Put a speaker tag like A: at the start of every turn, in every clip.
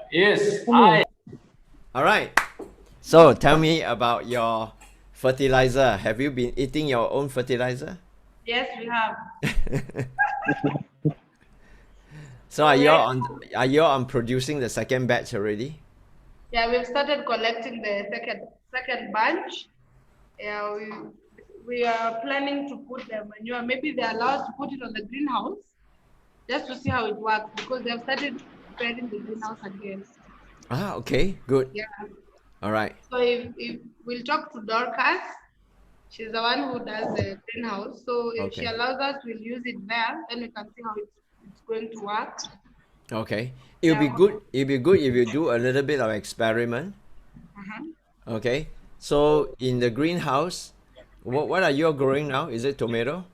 A: Yes, I.
B: All right. So tell me about your fertilizer. Have you been eating your own fertilizer?
C: Yes, we have.
B: So
C: So
B: are you on producing the second batch already?
C: yeah, we've started collecting the second bunch. Yeah, we are planning to put the manure. Maybe they're allowed to put it on the greenhouse just to see how it works because they've started preparing the greenhouse again.
B: Ah, okay, good.
C: Yeah.
B: All right.
C: So if we'll talk to Dorcas, she's the one who does the greenhouse. So if she
B: Okay.
C: allows us, we'll use it there, then we can see how it's going to work.
B: Okay. It'll
C: Yeah.
B: be good. It'll be good if you do a little bit of experiment.
C: Uh-huh.
B: Okay. So in the greenhouse, what are you growing now? Is it tomato?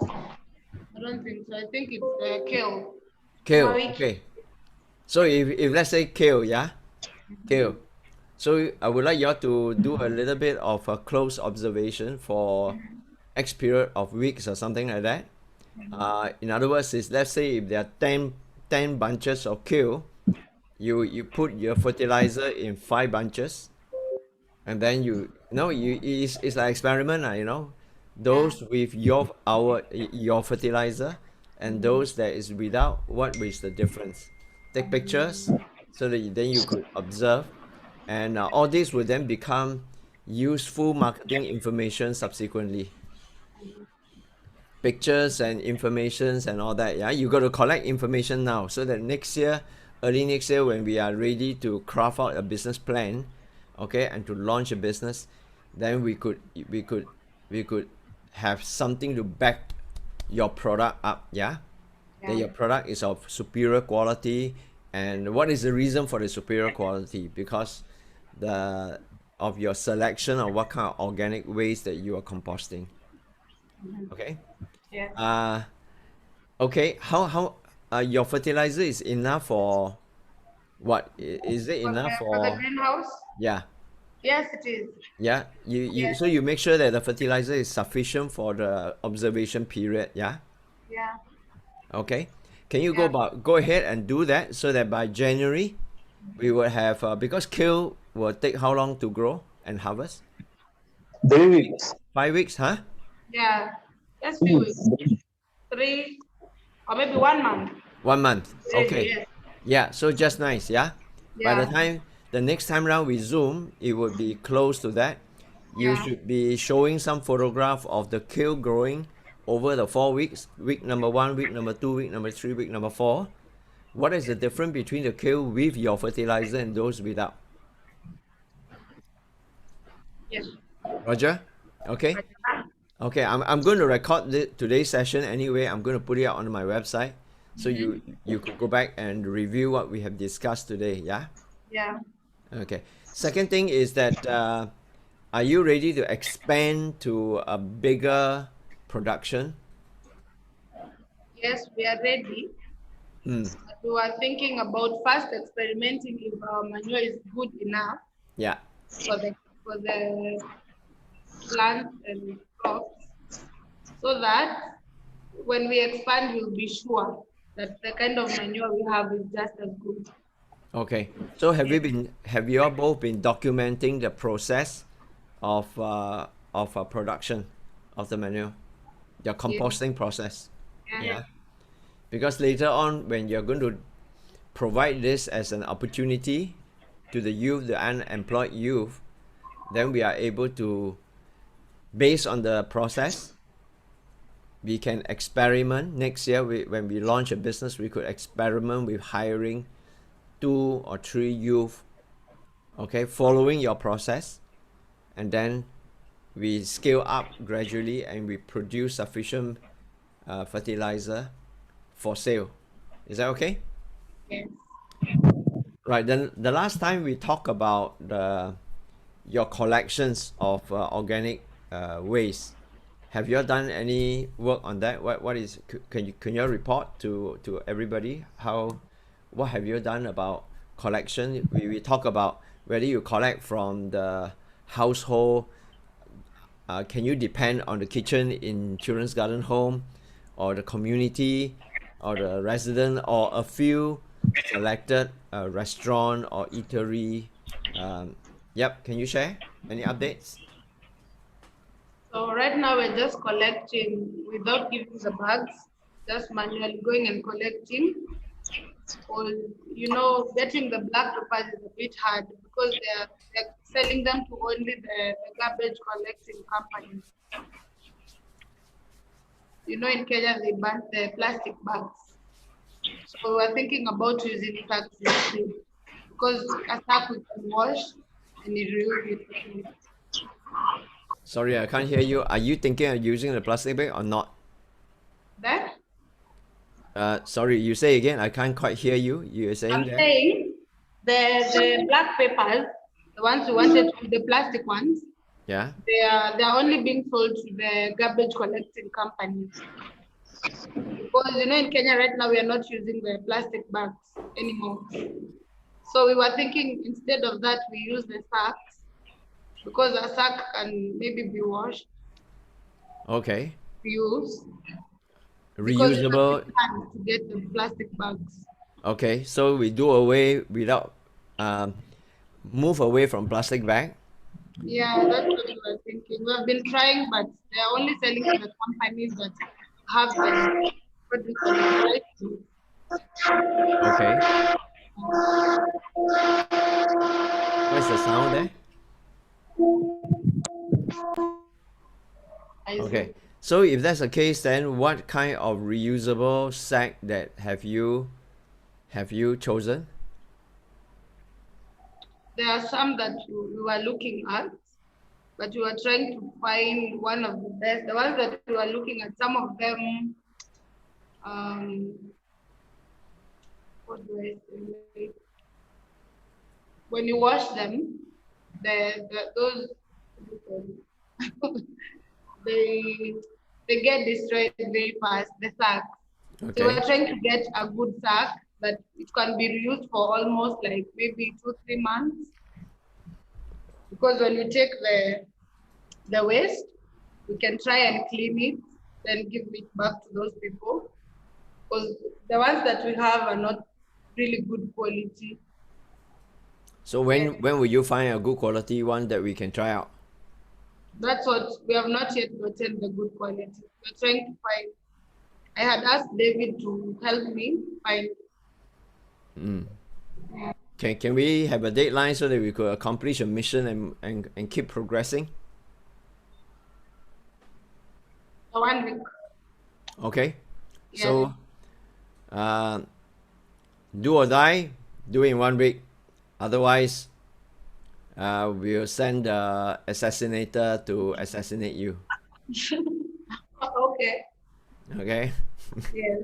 C: I don't think so. I think it's kale. Sukuma
B: Kale.
C: wiki.
B: Okay. So if let's say kale, yeah? Kale. So I would like you all to do a little bit of a close observation for X period of weeks or something like that. In other words, is let's say if there are 10 bunches of kale, you put your fertilizer in 5 bunches, and then it's like experiment,
C: Yeah.
B: those with your fertilizer and those that is without, what is the difference? Take pictures so that then you could observe, and all this will then become useful marketing information subsequently. Pictures and informations and all that. Yeah, you got to collect information now so that next year, early next year, when we are ready to craft out a business plan, okay, and to launch a business, then we could have something to back your product up. Yeah, that
C: Yeah.
B: your product is of superior quality. And what is the reason for the superior quality? Because the of your selection of what kind of organic waste that you are composting. Okay.
C: Yeah.
B: uh okay, how your fertilizer is enough for what? Is it enough
C: For the
B: for?
C: greenhouse?
B: Yeah.
C: Yes, it is.
B: Yeah, you
C: Yes.
B: so you make sure that the fertilizer is sufficient for the observation period. Yeah.
C: Yeah.
B: Okay, can you
C: Yeah.
B: go ahead and do that so that by January we will have, because kale will take how long to grow and harvest?
A: 3 weeks.
B: 5 weeks, huh?
C: Yeah. Just few weeks. 3 or maybe 1 month.
B: 1 month,
C: Ready,
B: okay.
C: yes.
B: Yeah, so just nice. Yeah, by the
C: Yeah.
B: time the next time round we zoom, it would be close to that. You
C: Yeah.
B: should be showing some photograph of the kale growing over the 4 weeks, week number 1, week number 2, week number 3, week number 4. What is the difference between the kale with your fertilizer and those without?
C: Yes.
B: Roger? Okay.
C: Right.
B: Okay, I'm going to record today's session anyway. I'm going to put it out on my website, so you could go back and review what we have discussed today. Yeah.
C: Yeah.
B: Okay. Second thing is that, are you ready to expand to a bigger production?
C: Yes, we are ready.
B: Hmm.
C: But we were thinking about first experimenting if our manure is good enough
B: Yeah.
C: for the plants and crops, so that when we expand, we'll be sure that the kind of manure we have is just as good.
B: Okay. So
C: Yes.
B: have you all both been documenting the process of production of the manure, your
C: Yes.
B: composting process?
C: Yeah.
B: Yeah. Because later on, when you're going to provide this as an opportunity to the youth, the unemployed youth, then we are able to, based on the process, we can experiment next year. When we launch a business, we could experiment with hiring 2 or 3 youth, okay, following your process, and then we scale up gradually and we produce sufficient fertilizer for sale. Is that okay?
C: Yes.
B: Right. Then the last time we talked about your collections of organic waste. Have you all done any work on that? What is, can you report to everybody how, what have you done about collection? We talk about whether you collect from the household. Can you depend on the kitchen in Children's Garden Home or the community? or the resident or a few selected restaurant or eatery. Yep, can you share any updates?
C: So right now we're just collecting without giving the bags, just manually going and collecting. Or getting the black papers is a bit hard because they're selling them to only the garbage collecting companies. In Kenya they ban the plastic bags. So we're thinking about using sacks instead because a sack we can wash and reuse it.
B: Sorry, I can't hear you. Are you thinking of using the plastic bag or not?
C: That
B: Sorry, you say again. I can't quite hear you. You're saying
C: I'm
B: that?
C: saying the black papers, the ones we wanted, the plastic ones,
B: Yeah.
C: they are only being sold to the garbage collecting companies. Because in Kenya right now we are not using the plastic bags anymore. So we were thinking instead of that we use the sacks because a sack can maybe be washed,
B: Okay.
C: used because it's a
B: Reusable.
C: bit hard to get the plastic bags.
B: Okay, so we do away without move away from plastic bag.
C: Yeah, that's what we were thinking. We have been trying, but they are only selling to the companies that have the what do you call it, right?
B: Okay. What's the sound there?
C: I
B: Okay.
C: see.
B: So if that's the case, then what kind of reusable sack that have you chosen?
C: There are some that we were looking at, but we were trying to find one of the best. The ones that we were looking at, some of them, what do I say? When you wash them, those they they get destroyed very fast. The sack. So we're
B: Okay.
C: trying to get a good sack that it can be reused for almost like maybe 2-3 months. Because when we take the waste, we can try and clean it, then give it back to those people. Because the ones that we have are not really good quality.
B: So when will you find a good quality one that we can try out?
C: That's what we have not yet gotten the good quality. We're trying to find. I had asked David to help me find.
B: Can we have a deadline so that we could accomplish a mission and keep progressing?
C: The 1 week.
B: Okay.
C: Yeah.
B: So do or die, do it in 1 week. Otherwise, we'll send the assassinator to assassinate you.
C: Okay.
B: Okay.
C: Yes.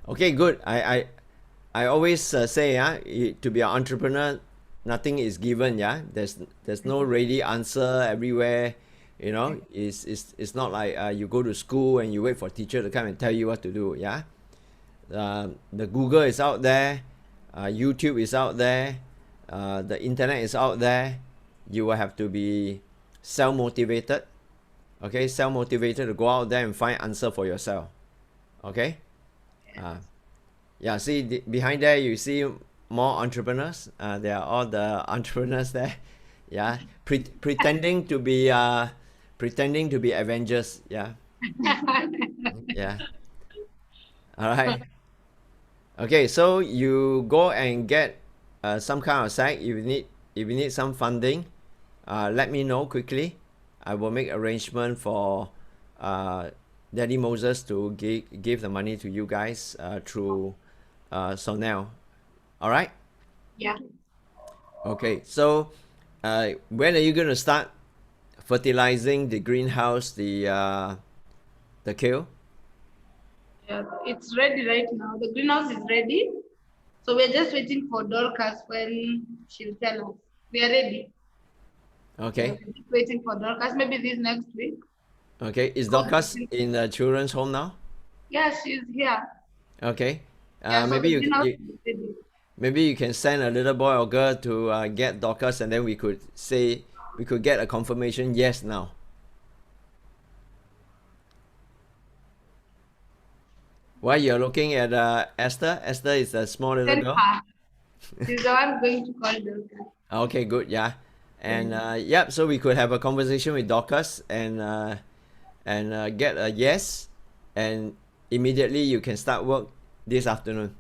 B: Okay, good. I always say, to be an entrepreneur, nothing is given. Yeah, there's no ready answer everywhere. It's not like you go to school and you wait for teacher to come and tell you what to do. Yeah, the Google is out there, YouTube is out there, the internet is out there. You will have to be self-motivated. Okay, self-motivated to go out there and find answer for yourself. Okay. Yeah, see behind there you see more entrepreneurs. They are all the entrepreneurs there. Yeah, pretending to be Avengers. Yeah, yeah. All right. Okay, so you go and get some kind of sack. If you need some funding, let me know quickly. I will make arrangement for Daddy Moses to give the money to you guys through Sonel. All right.
C: Yeah.
B: Okay. So when are you going to start fertilizing the greenhouse, the kale?
C: Yeah, it's ready right now. The greenhouse is ready. So we're just waiting for Dorcas when she'll tell us. We are ready.
B: Okay.
C: We're just waiting for Dorcas, maybe this next week.
B: Okay. Is Dorcas in the children's home now?
C: Yeah, she's here.
B: Okay.
C: Yeah, so
B: Maybe
C: the greenhouse
B: you
C: is ready.
B: maybe you can send a little boy or girl to get Dorcas, and then we could get a confirmation yes now. Why you're looking at Esther? Esther is a small little
C: Then
B: girl.
C: she's the one going to call Dorcas.
B: Okay, good, yeah. And yep, so we could have a conversation with Dorcas and get a yes, and immediately you can start work this afternoon.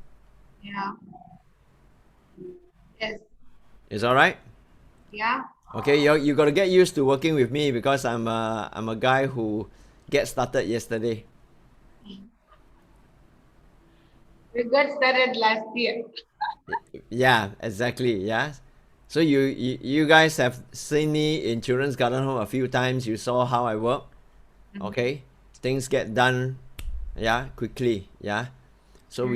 C: Yeah. Yes.
B: Is all right?
C: Yeah.
B: Okay, you got to get used to working with me because I'm a guy who get started yesterday.
C: We got started last year.
B: Yeah, exactly. Yeah. So you guys have seen me in Children's Garden Home a few times. You saw how I work. Okay, things get done, yeah, quickly. Yeah. So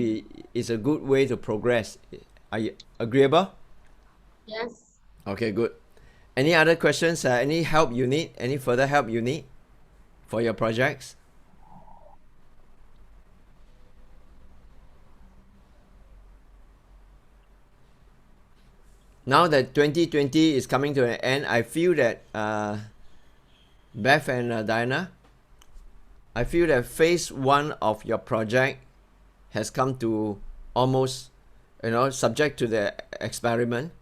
B: it's a good way to progress. Are you agreeable?
C: Yes.
B: Okay, good. Any other questions? Any help you need? Any further help you need for your projects? Now that 2020 is coming to an end, I feel that Beth and Diana, I feel that phase 1 of your project has come to almost, subject to the experiment.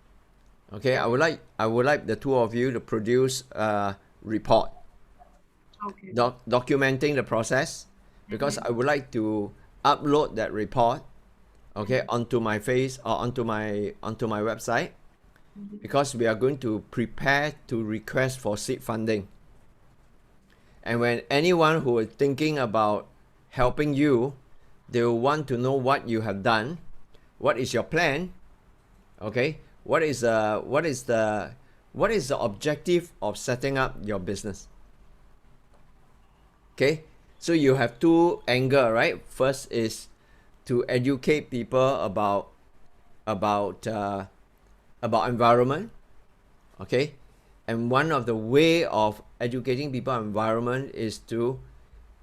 B: Okay, I would like the two of you to produce a report
C: Okay.
B: documenting the process, because I would like to upload that report, okay, onto my onto my website, because we are going to prepare to request for seed funding. And when anyone who is thinking about helping you, they will want to know what you have done, what is your plan, okay, what is the objective of setting up your business. Okay, so you have two angles, right? First is to educate people about environment, okay, and one of the way of educating people on environment is to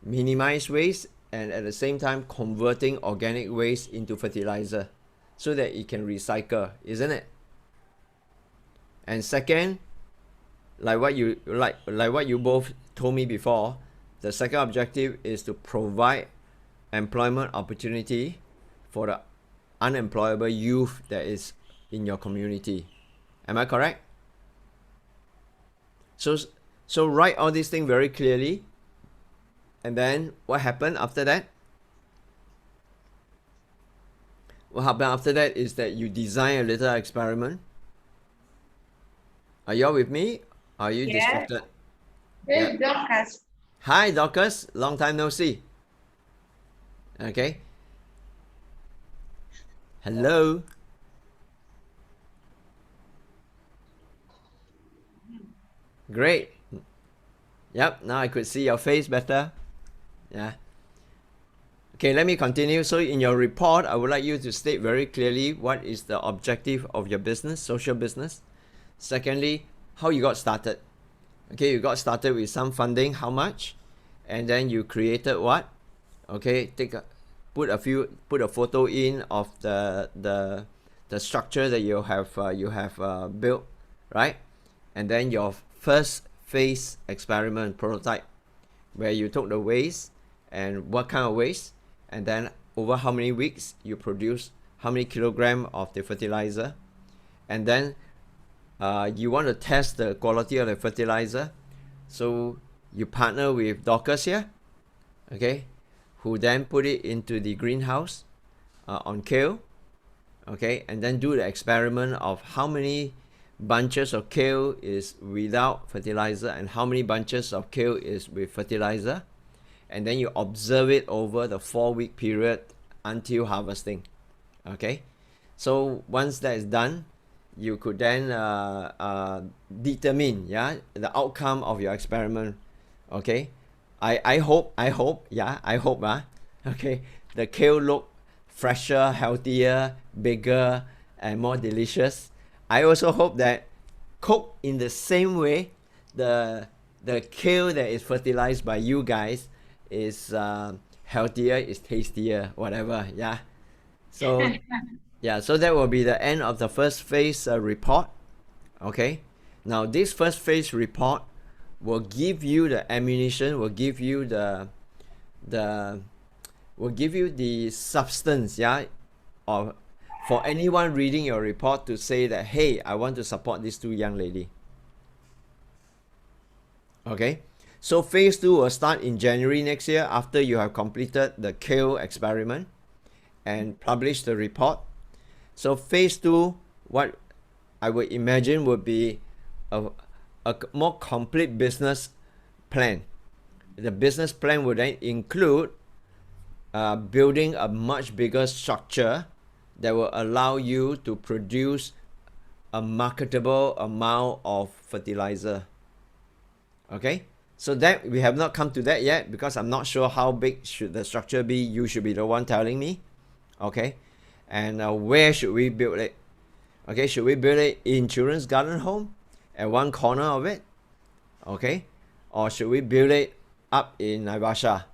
B: minimize waste and at the same time converting organic waste into fertilizer so that it can recycle, isn't it? And second, like what you both told me before, the second objective is to provide employment opportunity for the unemployable youth that is in your community. Am I correct? So write all these things very clearly, and then what happened after that? What happened after that is that you design a little experiment. Are you all with me? Are you distracted?
C: Where's Dorcas?
B: Hi Dorcas, long time no see. Okay. Hello. Great. Yep, now I could see your face better. Yeah. Okay, let me continue. So in your report, I would like you to state very clearly what is the objective of your business, social business. Secondly, how you got started. Okay, you got started with some funding, how much? And then you created what? Okay, put a photo in of the structure that you have built, right? And then your first phase experiment prototype, where you took the waste and what kind of waste, and then over how many weeks you produce how many kilogram of the fertilizer, and then you want to test the quality of the fertilizer, so you partner with Dorcas here, okay, who then put it into the greenhouse on kale, okay, and then do the experiment of how many bunches of kale is without fertilizer and how many bunches of kale is with fertilizer, and then you observe it over the 4-week period until harvesting. Okay, so once that is done, you could then determine the outcome of your experiment. Okay, I hope okay, the kale look fresher, healthier, bigger, and more delicious. I also hope that cooked in the same way, the kale that is fertilized by you guys is healthier, is tastier, whatever. Yeah. So yeah, so that will be the end of the first phase report. Okay. Now this first phase report will give you the ammunition, will give you the will give you the substance, yeah, or for anyone reading your report to say that, hey, I want to support these two young lady. Okay, so phase 2 will start in January next year after you have completed the KALE experiment and published the report. So phase 2, what I would imagine would be a more complete business plan. The business plan would then include building a much bigger structure that will allow you to produce a marketable amount of fertilizer. Okay, so that we have not come to that yet because I'm not sure how big should the structure be. You should be the one telling me. Okay, and where should we build it? Okay, should we build it in Children's Garden Home at one corner of it? Okay, or should we build it up in Naivasha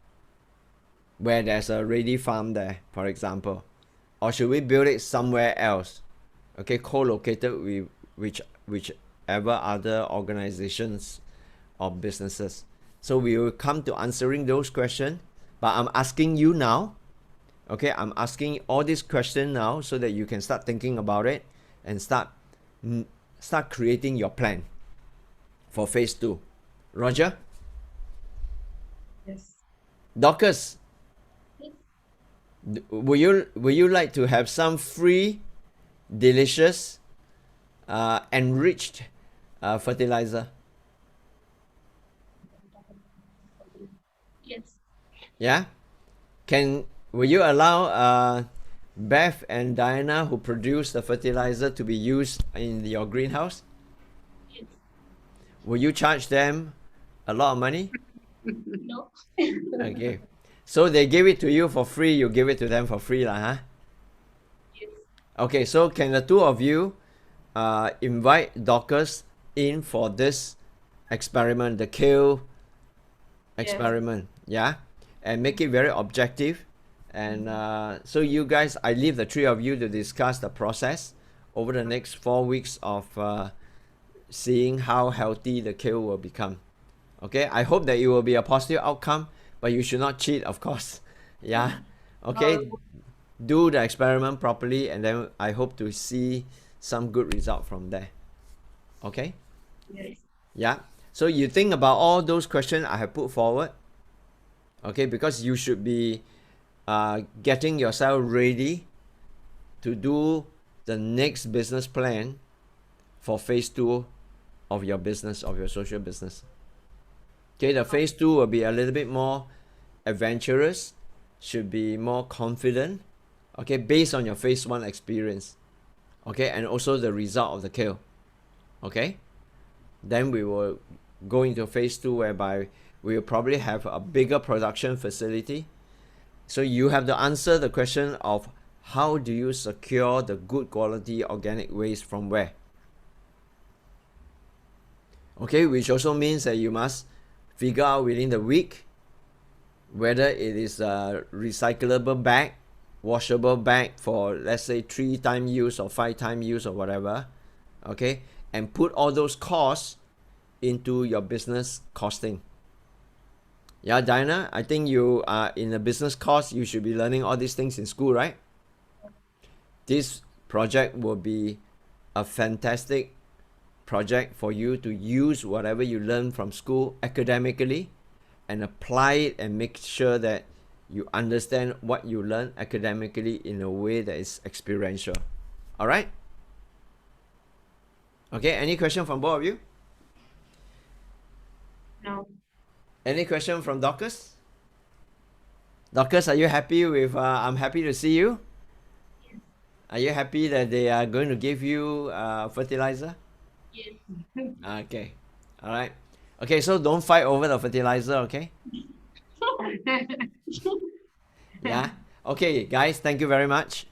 B: where there's a ready farm there, for example? Or should we build it somewhere else? Okay, co-located with whichever other organizations or businesses. So we will come to answering those questions, but I'm asking you now. Okay, I'm asking all these questions now so that you can start thinking about it and start creating your plan for phase 2. Roger?
C: Yes.
B: Dorcas, would you like to have some free, delicious, enriched fertilizer?
D: Yes.
B: Yeah? Will you allow Beth and Diana, who produce the fertilizer, to be used in your greenhouse?
D: Yes.
B: Will you charge them a lot of money?
D: No.
B: Okay. So they give it to you for free, you give it to them for free, huh?
D: Yes.
B: Okay, so can the two of you invite Dorcas in for this experiment, the KALE experiment, yeah? And make it very objective. And so you guys, I leave the three of you to discuss the process over the next 4 weeks of seeing how healthy the KALE will become. Okay, I hope that it will be a positive outcome, but you should not cheat, of course. Yeah, okay, do the experiment properly, and then I hope to see some good result from there. Okay,
D: Yes.
B: yeah, so you think about all those questions I have put forward. Okay, because you should be getting yourself ready to do the next business plan for phase 2 of your business, of your social business. Okay, the phase 2 will be a little bit more adventurous, should be more confident, okay, based on your phase 1 experience, okay, and also the result of the KALE. Okay, then we will go into phase 2 whereby we will probably have a bigger production facility. So you have to answer the question of how do you secure the good quality organic waste from where? Okay, which also means that you must figure out within the week whether it is a recyclable bag, washable bag for, let's say, 3-time use or 5-time use or whatever, okay, and put all those costs into your business costing. Yeah, Diana, I think you are in the business course. You should be learning all these things in school, right? This project will be a fantastic project for you to use whatever you learn from school academically and apply it and make sure that you understand what you learn academically in a way that is experiential. All right? Okay, any question from both of you?
C: No.
B: Any question from Dorcas? Dorcas, are you happy with, I'm happy to see you?
D: Yes.
B: Are you happy that they are going to give you fertilizer?
D: Yes.
B: Okay, all right. Okay, so don't fight over the fertilizer, okay? Yeah? Okay, guys, thank you very much.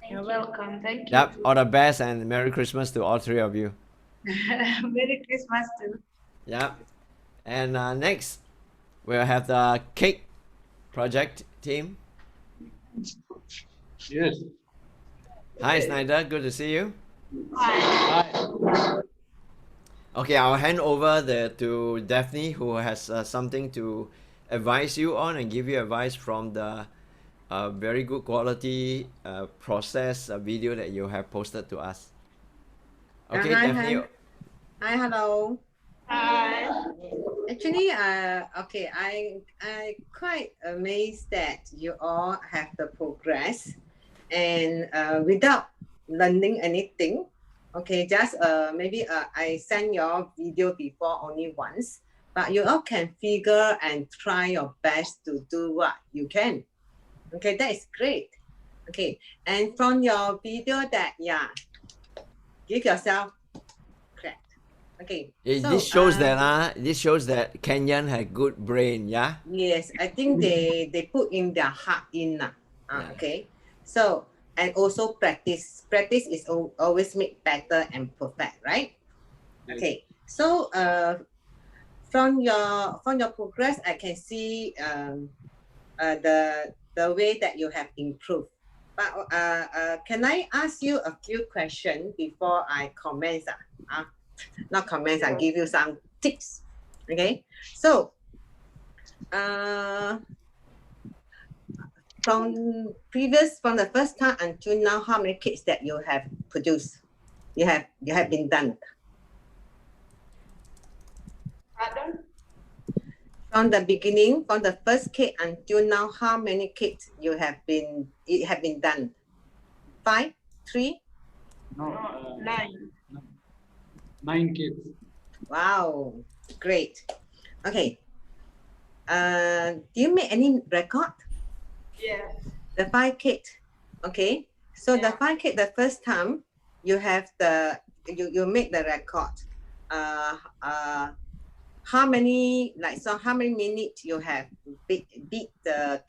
D: Thank
C: You're
D: you.
C: welcome. Thank you.
B: Yep, all the best and Merry Christmas to all three of you.
C: Merry Christmas too.
B: Yep. And next, we'll have the cake project team.
A: Yes.
B: Hi, Snyder, good to see you.
A: Hi.
B: Okay, I'll hand over to Daphne, who has something to advise you on and give you advice from the very good quality process video that you have posted to us. Okay,
E: Hi,
B: Daphne.
E: hi, hello.
C: Hi.
E: Actually, okay, I quite amazed that you all have the progress and without learning anything. Okay, just maybe I send your video before only once, but you all can figure and try your best to do what you can. Okay, that is great. Okay, and from your video that give yourself credit. Okay.
B: This shows that Kenyan had good brain, yeah.
E: Yes, I think they put in their heart in.
B: Yeah.
E: Okay. So and also practice. Practice is always make better and perfect, right? Okay. So from your progress, I can see the way that you have improved. But can I ask you a few questions before I comment? Not comments. I give you some tips. Okay. So from the first time until now, how many cakes that you have produced? You have been done.
C: Pardon?
E: From the beginning, from the first cake until now, how many cakes it have been done? 5, 3?
A: No,
C: 9.
A: 9 kids.
E: Wow, great. Okay. Do you make any record?
C: Yes.
E: The 5 cake. Okay. So the
C: Yeah.
E: 5 cake, the first time you have you make the record. How many minutes you have beat the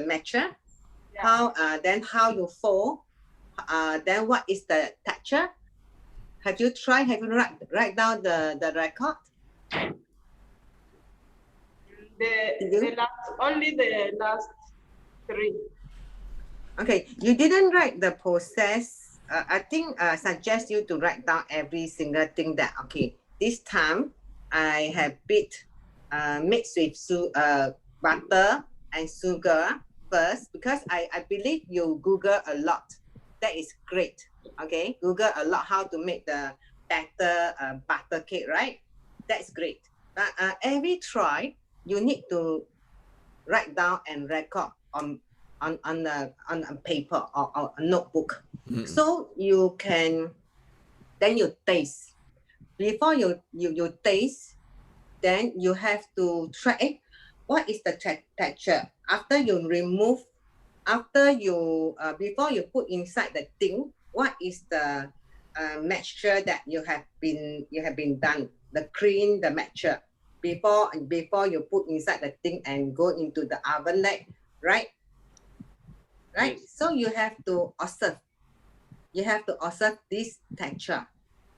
E: matcher?
C: Yeah.
E: Then how you fold? Then what is the texture? Have you write down the record?
C: Only the last 3.
E: Okay, you didn't write the process. I think suggest you to write down every single thing that okay. This time I have mixed with butter and sugar first because I believe you Google a lot. That is great. Okay, Google a lot how to make the better butter cake, right? That's great. But every try you need to write down and record on a paper or a notebook. So you can then you taste. Before you taste, then you have to try what is the texture. After you remove, before you put inside the thing, what is the mixture that you have been done, the cream, the mixture before you put inside the thing and go into the oven, right? Right.
A: Yes.
E: So you have to observe. You have to observe this texture.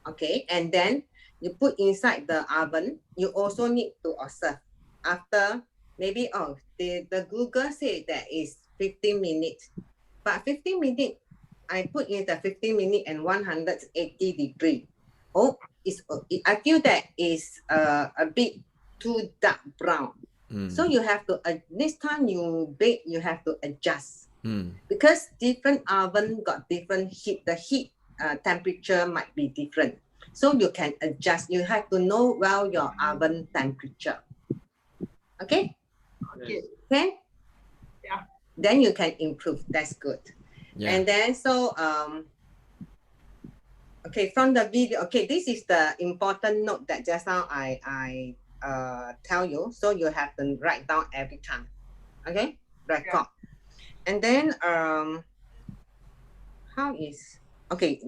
E: Okay, and then you put inside the oven. You also need to observe. After maybe the Google said that is 15 minutes, but 15 minutes I put in the 15 minutes and 180 degree. I feel that is a bit too dark brown. So you have to next time you bake, you have to adjust because different oven got different heat. The heat temperature might be different, so you can adjust. You have to know well your oven temperature. Okay.
C: Okay.
E: Okay.
C: Yeah.
E: Then you can improve. That's good.
B: Yeah.
E: And then okay, from the video. Okay, this is the important note that just now I tell you. So you have to write down every time. Okay, record. And then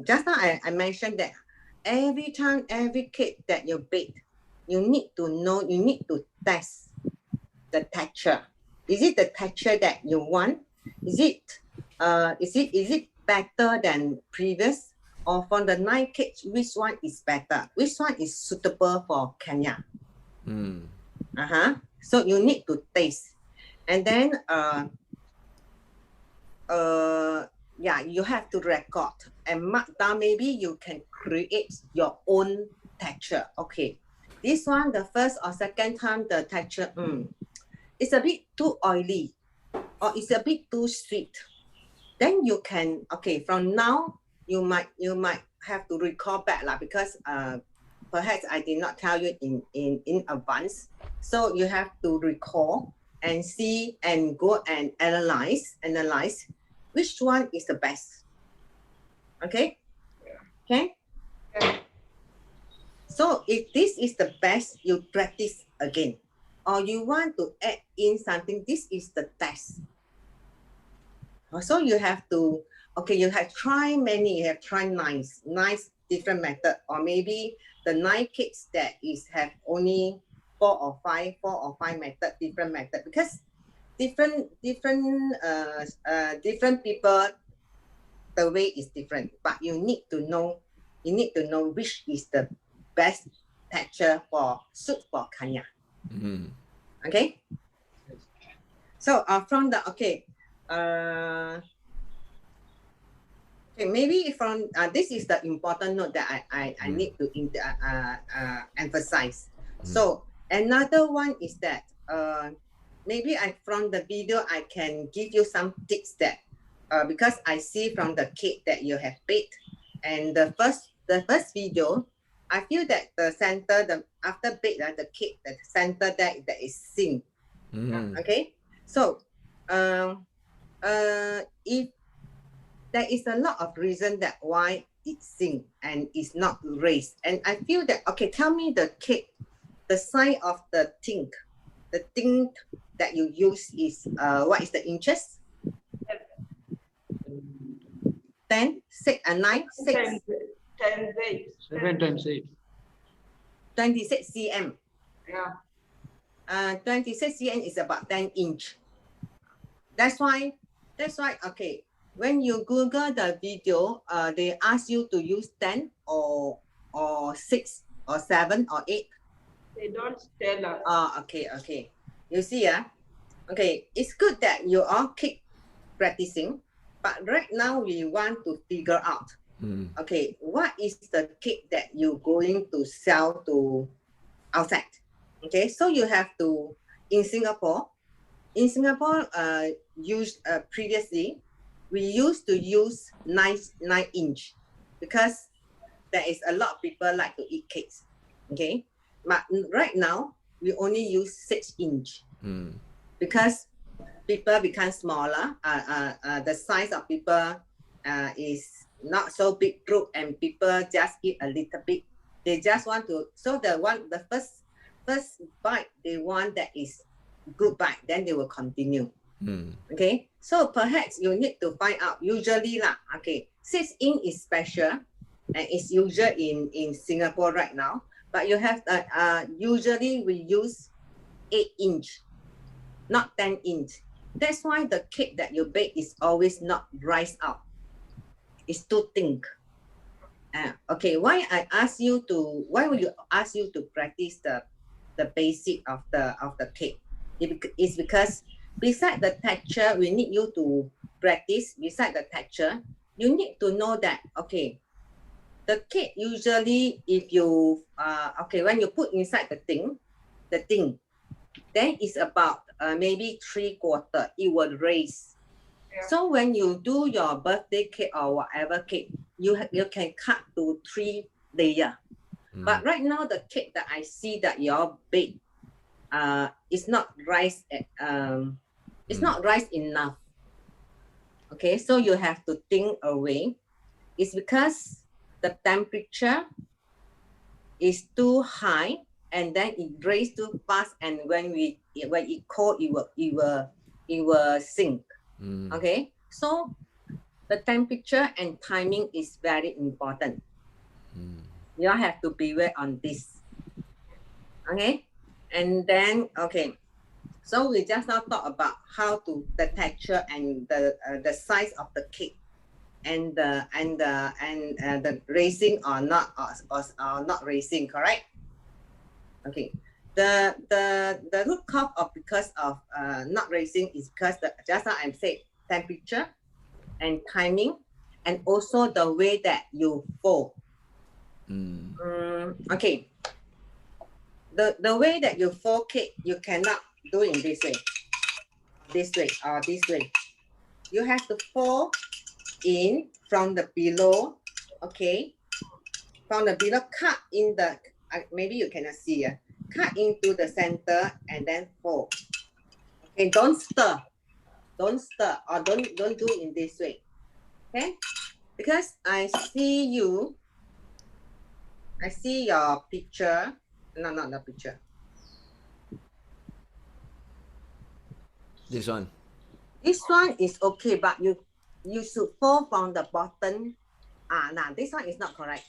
E: just now I mentioned that every time, every cake that you bake, you need to test the texture. Is it the texture that you want? Is it better than previous? Or from the 9 cakes, which one is better? Which one is suitable for Kenya? So you need to taste. And then you have to record and mark down. Maybe you can create your own texture. Okay, this one, the first or second time, the texture, it's a bit too oily or it's a bit too sweet, then you can, okay, from now you might have to recall back lah, because perhaps I did not tell you in advance. So you have to recall and see and go and analyze which one is the best. Okay? Okay?
C: Yeah.
E: So if this is the best, you practice again. Or you want to add in something, this is the test. So you have to, okay, you have tried many, you have tried nice different method, or maybe the 9 cakes that have only 4 or 5 method, different method, because different people, the way is different, but you need to know which is the best texture for soup for Kanya.
B: Mm.
E: Okay. So from the okay, maybe from this is the important note that I need to emphasize. So another one is that maybe from the video I can give you some tips that because I see from the cake that you have baked, and the first video, I feel that the center, after bake the cake, the center that is sing. Okay, so if there is a lot of reason that why it sing and it's not raised, and I feel that, okay, tell me the cake, the size of the thing that you use is what is the inches? 10, 6, and 9, 6.
C: 10 days.
A: 7 times 8.
E: 26 cm.
C: Yeah.
E: 26 cm is about 10 inch. That's why, okay, when you Google the video, they ask you to use 10 or 6 or 7 or 8.
C: They don't tell us.
E: Okay. You see, okay, it's good that you all keep practicing, but right now we want to figure out, okay, what is the cake that you're going to sell to outside? Okay, so you have to, in Singapore, previously, we used to use 9 inch because there is a lot of people like to eat cakes. Okay, but right now we only use 6 inch because people become smaller. The size of people is not so big group, and people just eat a little bit. They just want to. So the first bite they want that is good bite, then they will continue. Okay, so perhaps you need to find out. Usually lah, okay, 6 inch is special, and it's usual in Singapore right now. But you have usually we use 8 inch, not 10 inch. That's why the cake that you bake is always not rise out. It's too thin. Okay, why will you ask you to practice the basic of the cake? It's because beside the texture, we need you to practice. Beside the texture, you need to know that, okay, the cake usually, if you okay, when you put inside the thing, then it's about maybe 3/4. It will raise.
C: Yeah.
E: So when you do your birthday cake or whatever cake, you can cut to 3 layers. But right now the cake that I see that you bake, it's not rice. It's not rice enough. Okay, so you have to think away. It's because the temperature is too high, and then it raise too fast, and when it cold, it will sink. Okay, so the temperature and timing is very important. You have to beware on this. Okay, and then okay, so we just now talk about how to the texture and the size of the cake, and the raising or not raising, correct? Okay, the root cause of because of not raising is because just now I said temperature and timing, and also the way that you fold. Okay, the way that you fold cake, you cannot do in this way, or this way. You have to fold in from the below, okay? From the below, cut in the, maybe you cannot see, cut into the center and then fold. Okay, don't stir, or don't do in this way, okay? Because I see your picture, no, not the picture.
B: This one.
E: This one is okay, but you should fold from the bottom. Nah, this one is not correct.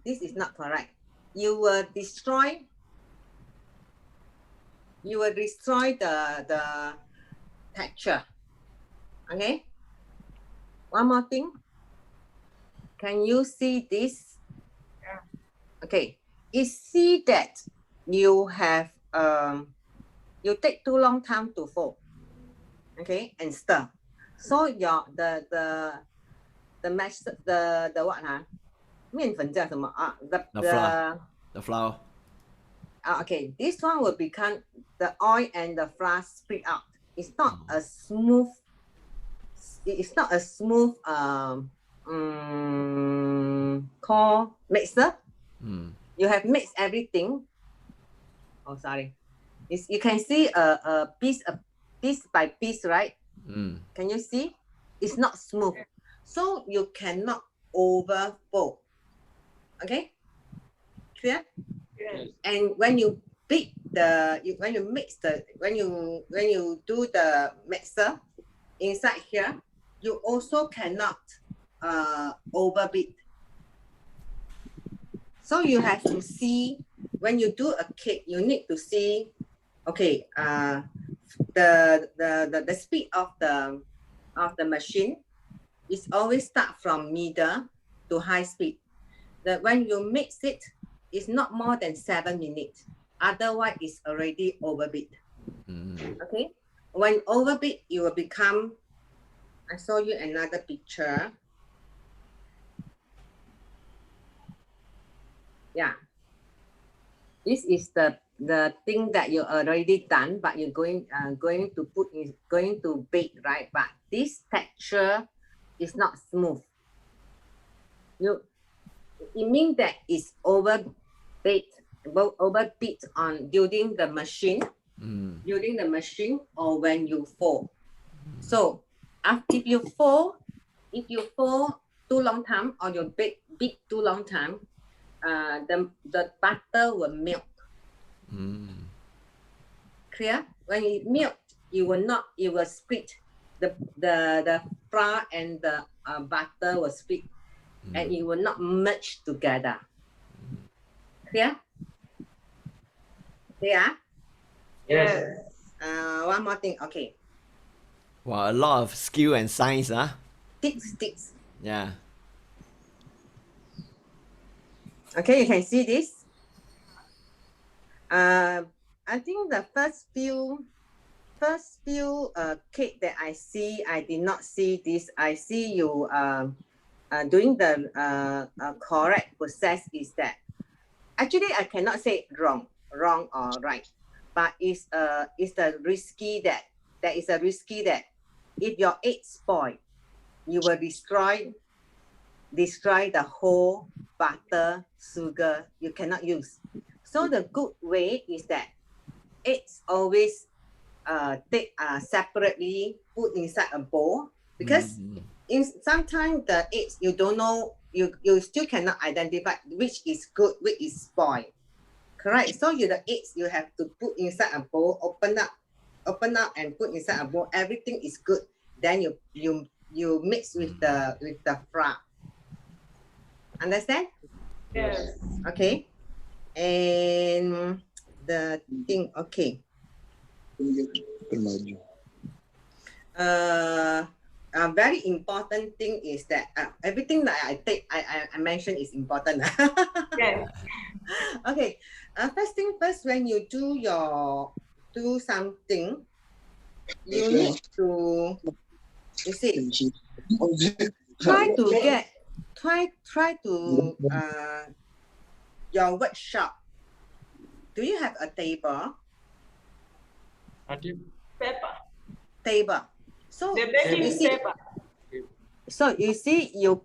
E: This is not correct. You will destroy the texture. Okay. One more thing. Can you see this?
C: Yeah.
E: Okay. You see that you have you take too long time to fold. Okay, and stir. So your the mash the what 面粉叫什么
B: The flour.
E: Okay, this one will become the oil and the flour split out. It's not a smooth. It's not a smooth called mixer. You have mixed everything. Oh, sorry. You can see a piece by piece, right? Can you see? It's not smooth, so you cannot overfold. Okay, clear?
C: Yes.
E: And when you beat when you do the mixer inside here, you also cannot overbeat. So you have to see when you do a cake, you need to see, okay, the speed of the machine is always start from middle to high speed. That when you mix it, it's not more than 7 minutes. Otherwise, it's already overbeat. Okay, when overbeat, you will become. I show you another picture. Yeah, this is the thing that you already done, but you're going to bake, right? But this texture is not smooth. It means that it's overbeat on during the machine, or when you fold. So if you fold too long time, or you bake too long time, the butter will melt. Clear? When it melt, it will split. The flour and the butter will split, and it will not merge together. Clear? Clear?
C: Yes.
E: One more thing. Okay.
B: Wow, a lot of skill and science,
E: Sticks.
B: Yeah.
E: Okay, you can see this. I think the first few cake that I see, I did not see this. I see you doing the correct process. Is that actually I cannot say wrong or right, but it's a risky that if your egg spoil, you will destroy the whole butter, sugar. You cannot use. So the good way is that eggs always take separately, put inside a bowl, because sometimes the eggs you don't know, you still cannot identify which is good, which is spoiled. Correct. So the eggs you have to put inside a bowl, open up and put inside a bowl. Everything is good. Then you mix with the flour. Understand?
C: Yes.
E: Okay. And the thing, okay. A very important thing is that everything that I mentioned is important.
C: Yes.
E: Okay. First thing first, when you do something, you need to, you see, try to your workshop. Do you have a table?
C: Paper.
E: Table. So
C: The baking
E: you see,
C: paper.
E: so you see, you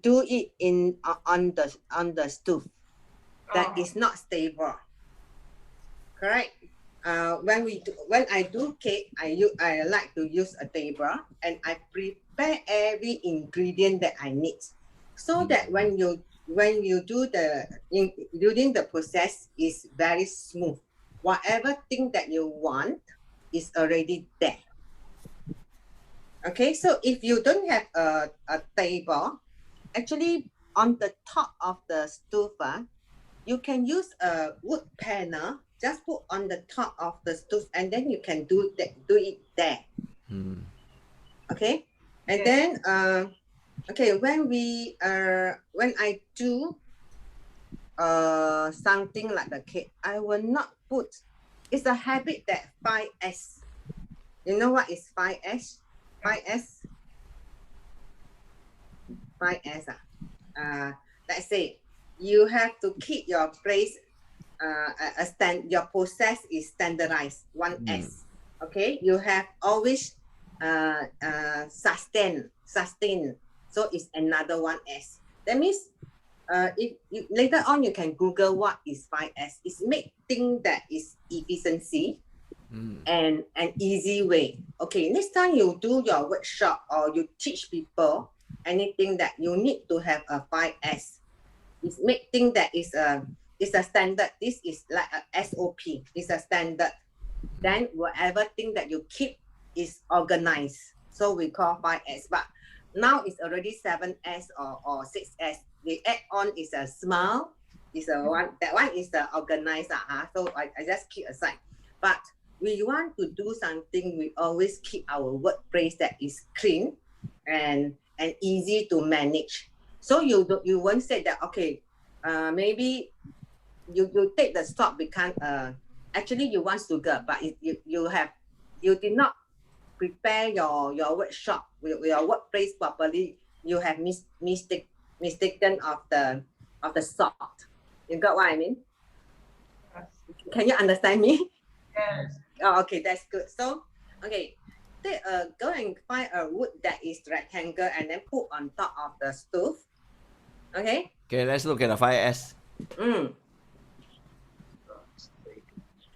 E: do it in on the stove. That
C: Oh.
E: is not stable. Correct. When I do cake, I like to use a table and I prepare every ingredient that I need, so that when you do during the process is very smooth. Whatever thing that you want is already there. Okay, so if you don't have a table, actually on the top of the stove, you can use a wood panel, just put on the top of the stove, and then you can do it there. Okay, and
C: Yes.
E: then okay, when I do something like the cake, I will not put. It's a habit that 5S. You know what is 5S? 5S. 5S. Let's say you have to keep your place. Your process is standardized. 1S. Okay, you have always sustain. So it's another 1S. That means if later on you can Google what is 5S. It's make thing that is efficiency and an easy way. Okay, next time you do your workshop or you teach people anything that you need to have a 5S. It's make thing that is a standard. This is like a SOP. It's a standard. Then whatever thing that you keep is organized. So we call 5S. But now it's already 7S or 6S. The add-on is a smile. Is a one. That one is the organizer. So I just keep aside. But we want to do something. We always keep our workplace that is clean and easy to manage. So you won't say that okay, maybe you take the stock become actually you want sugar, but you did not prepare your workshop your workplace properly. You have mistaken of the salt. You got what I mean?
C: Yes.
E: Can you understand me?
C: Yes.
E: Oh, okay, that's good. So okay. Go and find a wood that is rectangle and then put on top of the stove. Okay.
B: Okay, let's look at the 5S.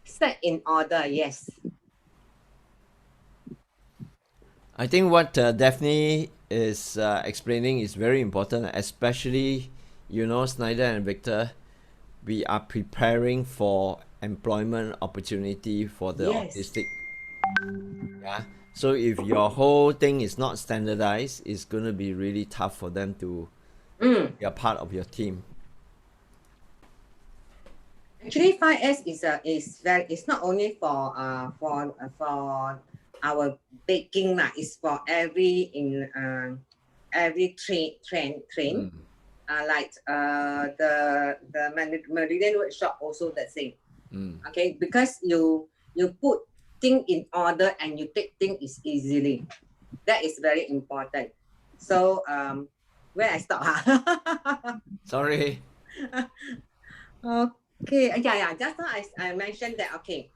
E: Set in order. Yes.
B: I think what Daphne is explaining is very important, especially, Snyder and Victor, we are preparing for employment opportunity for the
E: Yes.
B: autistic. Yeah. So if your whole thing is not standardized, it's going to be really tough for them to be a part of your team.
E: Actually, 5S is not only for our baking lah. It's for every train. Like the Meridian workshop also the same. Okay, because you put thing in order and you take things easily. That is very important. So where I stop?
B: Sorry.
E: Okay, yeah. Just now I mentioned that okay,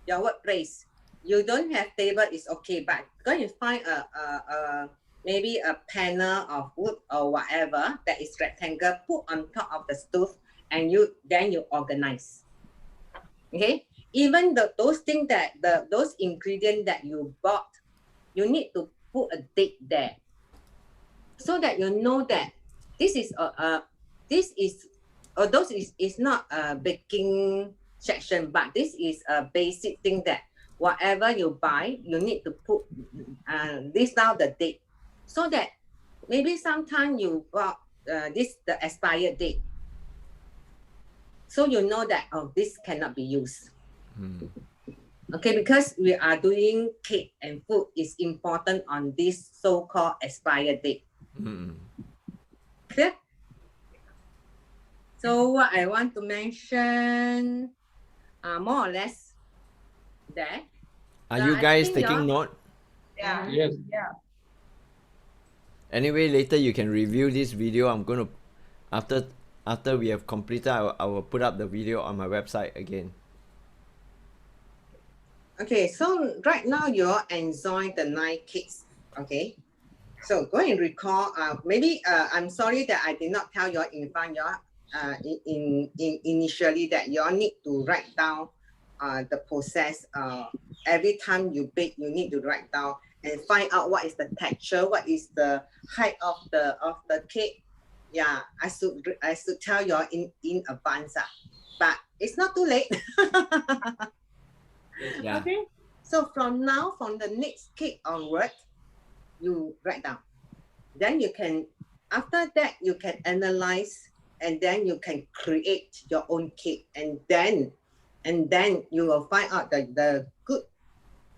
E: your workplace, you don't have table is okay, but go and find a maybe a panel of wood or whatever that is rectangle, put on top of the stove, and then you organize. Okay, even those things those ingredients that you bought, you need to put a date there, so that you know that this is not a baking section, but this is a basic thing that whatever you buy, you need to put list down the date, so that maybe sometime you bought the expired date, so you know that this cannot be used. Okay, because we are doing cake and food, is important on this so-called expired date. Clear? So what I want to mention, more or less there.
B: Are you
E: I
B: guys
E: think
B: taking note?
C: Yeah.
A: Yes.
C: Yeah.
B: Anyway, later you can review this video. I'm going to, after we have completed, I will put up the video on my website again.
E: Okay, so right now you're enjoying the 9 cakes. Okay. So go and recall. Maybe I'm sorry that I did not tell you in front you in initially that you all need to write down the process. Every time you bake, you need to write down and find out what is the texture, what is the height of the cake. Yeah, I should tell you all in advance. But it's not too late.
B: Yeah.
E: Okay. So from the next cake onward, you write down. Then you can, after that, you can analyze and then you can create your own cake. And then you will find out the good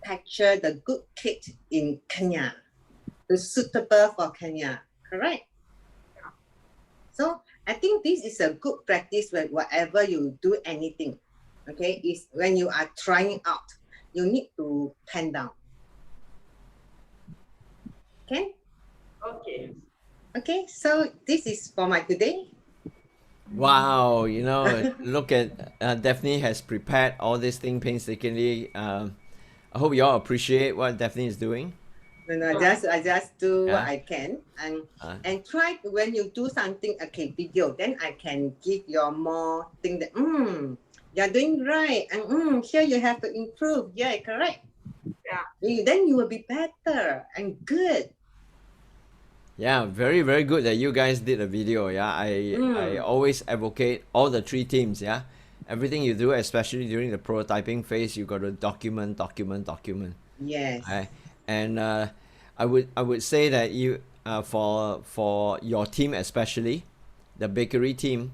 E: texture, the good cake in Kenya, the suitable for Kenya. Correct? So I think this is a good practice when whatever you do anything. Okay, is when you are trying out, you need to pen down. Okay?
C: Okay.
E: Okay, so this is for my today.
B: Wow, you know, look at Daphne has prepared all these things painstakingly. I hope you all appreciate what Daphne is doing.
E: No, I just do what
B: Yeah.
E: I can
B: Uh,
E: and try to, when you do something, okay, video, then I can give you more thing that you're doing right and here you have to improve. Yeah, correct.
C: Yeah.
E: Then you will be better and good.
B: Yeah, very very good that you guys did a video. Yeah, I always advocate all the 3 teams. Yeah, everything you do, especially during the prototyping phase, you got to document.
E: Yes.
B: Right? And I would say that you for your team especially, the bakery team,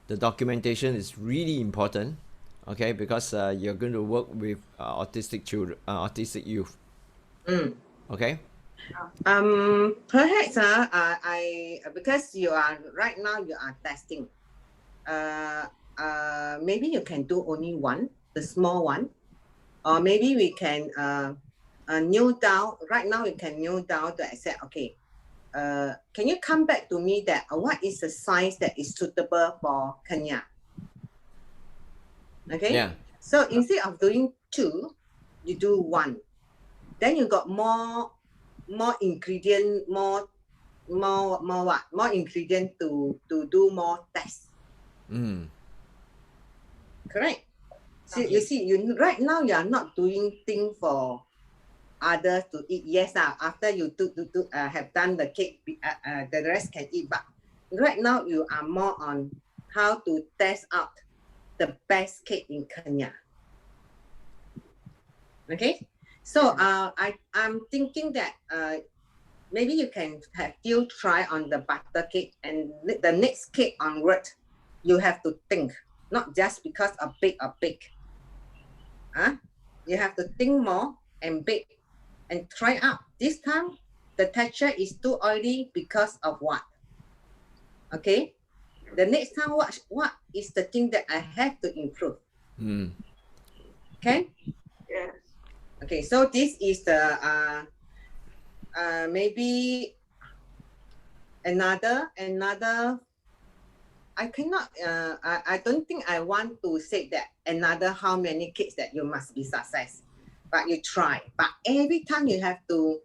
B: the documentation is really important. Okay, because you're going to work with autistic children, autistic youth. Okay.
E: Perhaps I because you are right now you are testing. Maybe you can do only one, the small one, or maybe we can kneel down. Right now we can kneel down to accept. Okay, can you come back to me that what is the size that is suitable for Kenya? Okay.
B: Yeah.
E: So instead of doing 2, you do 1. Then you got more ingredient, more what? More ingredient to do more tests. Correct. So you see, you right now you are not doing thing for others to eat. Yes, after you have done the cake, the rest can eat. But right now you are more on how to test out the best cake in Kenya. Okay. So I'm thinking that maybe you can have you try on the butter cake, and the next cake onward, you have to think, not just because of bake. You have to think more and bake and try out. This time the texture is too oily because of what? Okay. The next time what is the thing that I have to improve? Okay.
C: Yes.
E: Okay, so this is the maybe another. I cannot. I don't think I want to say that another how many cakes that you must be success, but you try. But every time you have to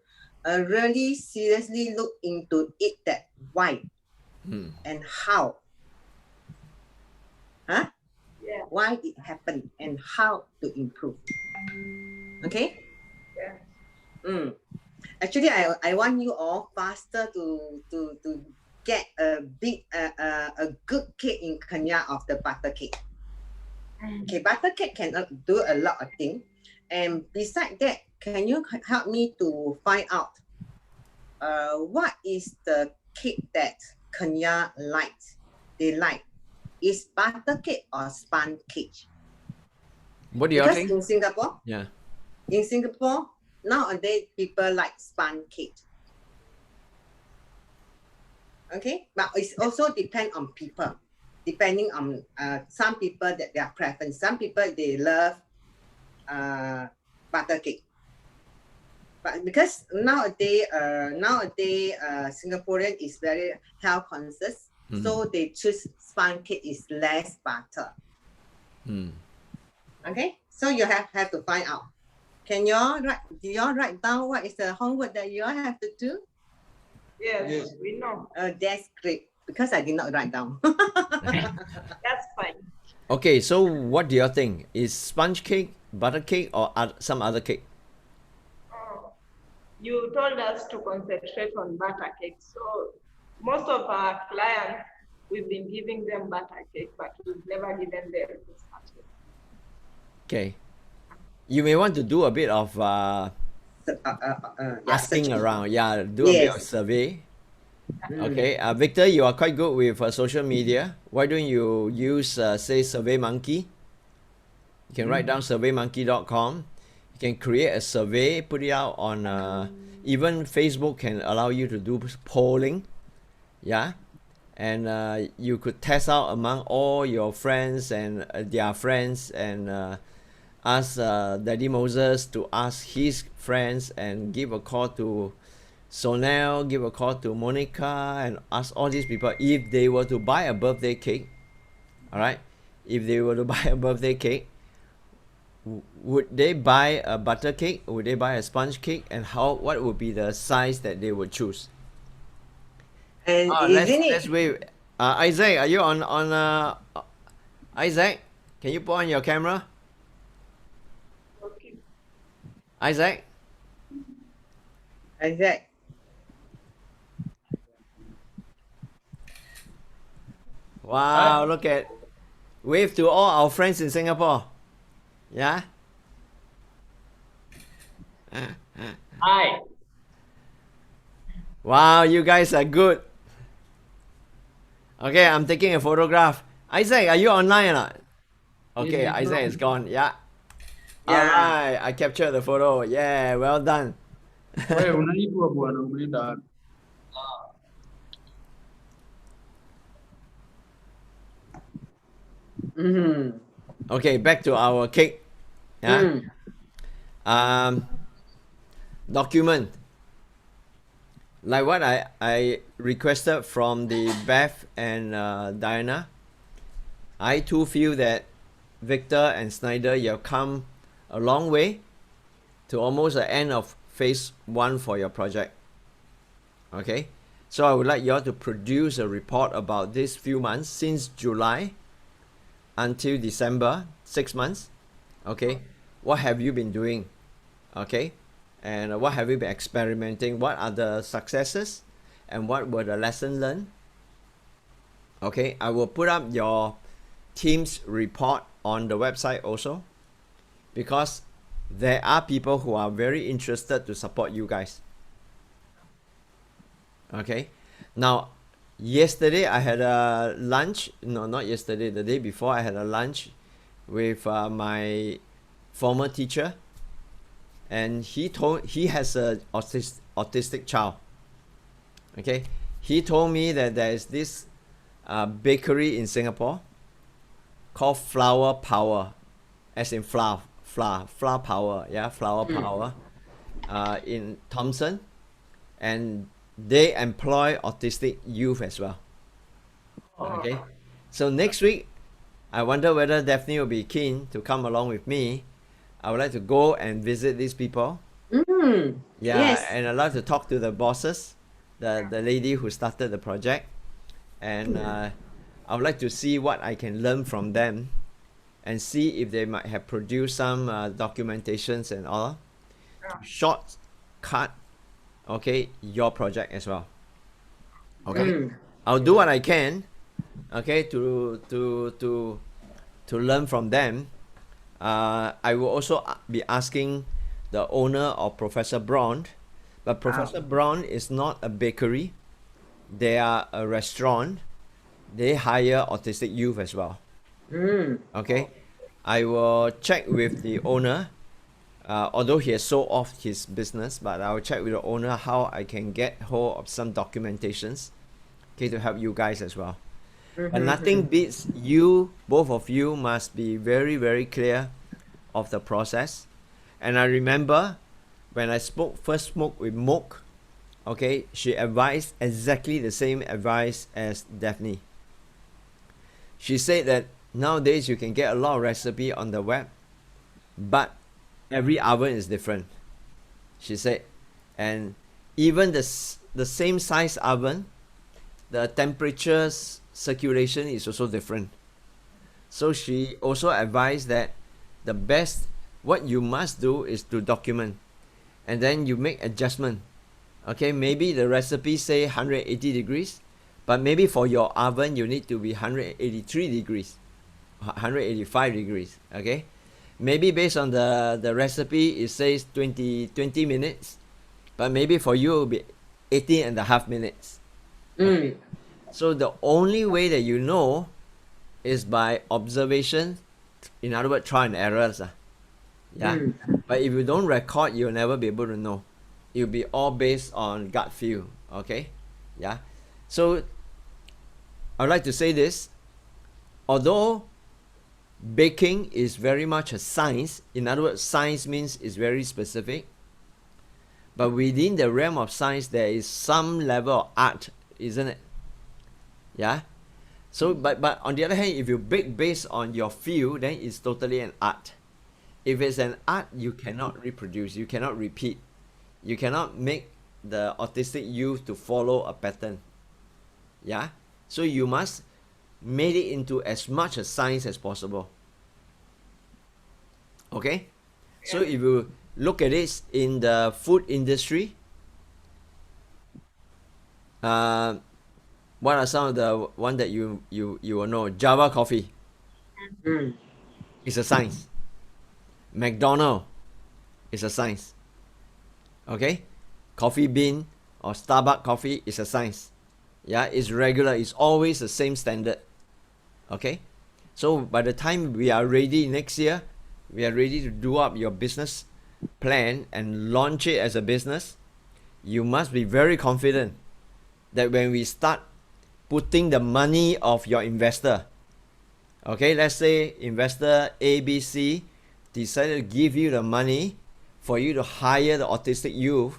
E: really seriously look into it, that why and how.
C: Yeah.
E: Why it happened and how to improve. Okay.
C: Yeah.
E: Actually, I want you all faster to get a good cake in Kenya of the butter cake. Okay, butter cake can do a lot of things, and beside that, can you help me to find out what is the cake that Kenya likes? They like is butter cake or sponge cake?
B: What do you
E: Because
B: think?
E: in Singapore, in Singapore, nowadays people like sponge cake. Okay, but it's also depend on people. Depending on some people that their preference. Some people they love butter cake. But because nowadays Singaporean is very health conscious, so they choose sponge cake is less butter. Okay, so you have to find out. Can you all write? Do you all write down what is the homework that you all have to do?
C: Yes,
A: Yes.
C: we know.
E: That's great because I did not write down.
C: That's fine.
B: Okay, so what do you think? Is sponge cake, butter cake, or some other cake?
C: Oh, you told us to concentrate on butter cake. So most of our clients, we've been giving them butter cake, but we've never given them sponge cake.
B: Okay. You may want to do a bit of
E: Yeah,
B: asking
E: searching.
B: around. Yeah, do a bit of
E: Yes.
B: survey. Okay, Victor, you are quite good with social media. Why don't you use, say, SurveyMonkey? You can write down surveymonkey.com. You can create a survey, put it out on, even Facebook can allow you to do polling. Yeah. And you could test out among all your friends and their friends and ask Daddy Moses to ask his friends and give a call to Sonel, give a call to Monica and ask all these people if they were to buy a birthday cake. All right, if they were to buy a birthday cake, would they buy a butter cake? Would they buy a sponge cake? And what would be the size that they would choose?
E: And
B: Let's
E: isn't it?
B: wait. Isaac, are you on Isaac? Can you put on your camera?
C: Okay.
B: Isaac?
E: Isaac?
B: Wow, look at, wave to all our friends in Singapore. Yeah?
A: Hi.
B: Wow, you guys are good. Okay, I'm taking a photograph. Isaac, are you online or not? Okay,
A: Yes,
B: Isaac is gone. Yeah.
E: Yeah.
B: Alright, I captured the photo. Yeah, well done.
A: Wewe unaitwa bwana, umeenda wapi?
E: Mm-hmm.
B: Okay, back to our cake. Yeah. Document. Like what I requested from the Beth and Diana, I too feel that Victor and Snyder, you have come a long way to almost the end of phase 1 for your project. Okay, so I would like you all to produce a report about these few months since July until December, 6 months. Okay, what have you been doing? Okay, and what have you been experimenting? What are the successes and what were the lessons learned? Okay, I will put up your team's report on the website also, because there are people who are very interested to support you guys. Okay, now yesterday I had a lunch, no, not yesterday, the day before I had a lunch with my former teacher, and he has a autistic child. Okay, he told me that there is this bakery in Singapore called Flower Power, as in flour power, yeah, flower power, in Thomson, and they employ autistic youth as well. Okay, so next week I wonder whether Daphne will be keen to come along with me. I would like to go and visit these people.
E: Mm.
B: Yeah,
E: Yes.
B: and I'd like to talk to the bosses, the lady who started the project, and I would like to see what I can learn from them, and see if they might have produced some documentations and all, shortcut, okay, your project as well. Okay, I'll do what I can, okay, to learn from them. I will also be asking the owner of Professor Braun, but Professor Braun is not a bakery. They are a restaurant. They hire autistic youth as well. Okay, I will check with the owner, although he has sold off his business, but I will check with the owner how I can get hold of some documentations, okay, to help you guys as well. But nothing beats you, both of you must be very, very clear of the process. And I remember when I first spoke with Mok, okay, she advised exactly the same advice as Daphne. She said that nowadays you can get a lot of recipe on the web, but every oven is different, she said. And even the same size oven, the temperatures circulation is also different. So she also advised that the best, what you must do is to document, and then you make adjustment. Okay, maybe the recipe say 180 degrees, but maybe for your oven you need to be 183 degrees, 185 degrees. Okay, maybe based on the recipe it says 20 minutes, but maybe for you it will be 18 and a half minutes.
E: Mm.
B: So the only way that you know is by observation, in other words, trial and errors. Yeah. But if you don't record, you'll never be able to know. It'll be all based on gut feel. Okay? Yeah. So I'd like to say this. Although baking is very much a science, in other words, science means it's very specific. But within the realm of science, there is some level of art, isn't it? Yeah. So, but on the other hand, if you bake based on your feel, then it's totally an art. If it's an art, you cannot reproduce, you cannot repeat, you cannot make the autistic youth to follow a pattern. Yeah. So you must make it into as much a science as possible. Okay. So if you look at it in the food industry, what are some of the one that you will know? Java coffee. It's a science. McDonald's is a science. Okay? Coffee bean or Starbucks coffee is a science. Yeah, it's regular. It's always the same standard. Okay? So by the time we are ready next year, we are ready to do up your business plan and launch it as a business, you must be very confident that when we start putting the money of your investor, okay, let's say investor ABC decided to give you the money for you to hire the autistic youth,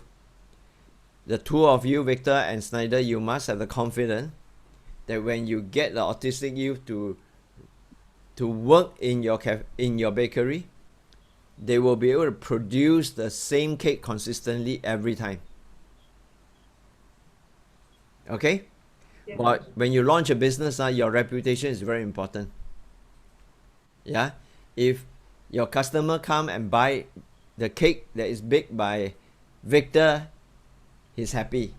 B: the two of you, Victor and Snyder, you must have the confidence that when you get the autistic youth to work in your bakery, they will be able to produce the same cake consistently every time. Okay?
C: Yeah.
B: But when you launch a business, your reputation is very important. Yeah? If your customer come and buy the cake that is baked by Victor, he's happy.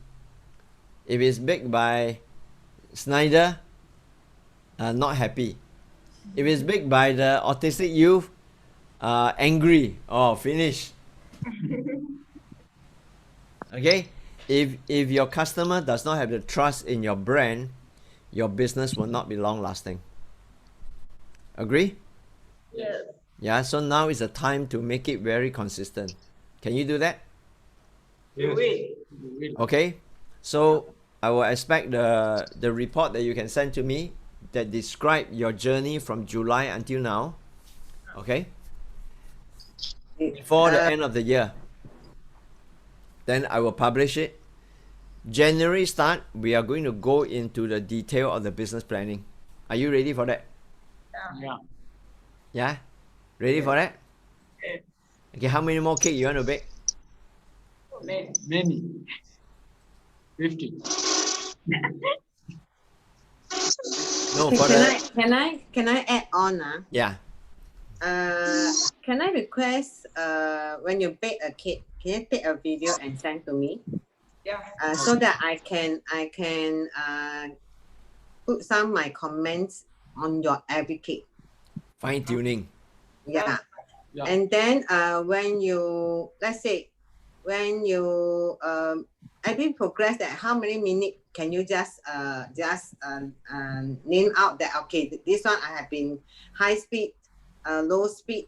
B: If it's baked by Snyder, not happy. If it's baked by the autistic youth, angry. Oh, finish. Okay? If your customer does not have the trust in your brand, your business will not be long lasting. Agree?
C: Yes.
B: Yeah, so now is the time to make it very consistent. Can you do that?
A: Yes.
C: Wait.
A: We will.
B: Okay? So I will expect the report that you can send to me that describe your journey from July until now. Okay? Before the end of the year. Then I will publish it. January start, we are going to go into the detail of the business planning. Are you ready for that?
A: Yeah.
B: Yeah? Ready for that?
C: Yes.
B: Okay, how many more cake you want to bake?
A: Many. 50.
B: No,
E: Okay,
B: for the...
E: can I add on?
B: Yeah.
E: Can I request when you bake a cake, can you take a video and send to me?
C: Yeah.
E: So that I can put some my comments on your every cake.
B: Fine tuning.
E: Yeah.
A: Yeah.
E: And then when you, let's say when you every progress that how many minutes can you just name out that okay, this one I have been high speed, low speed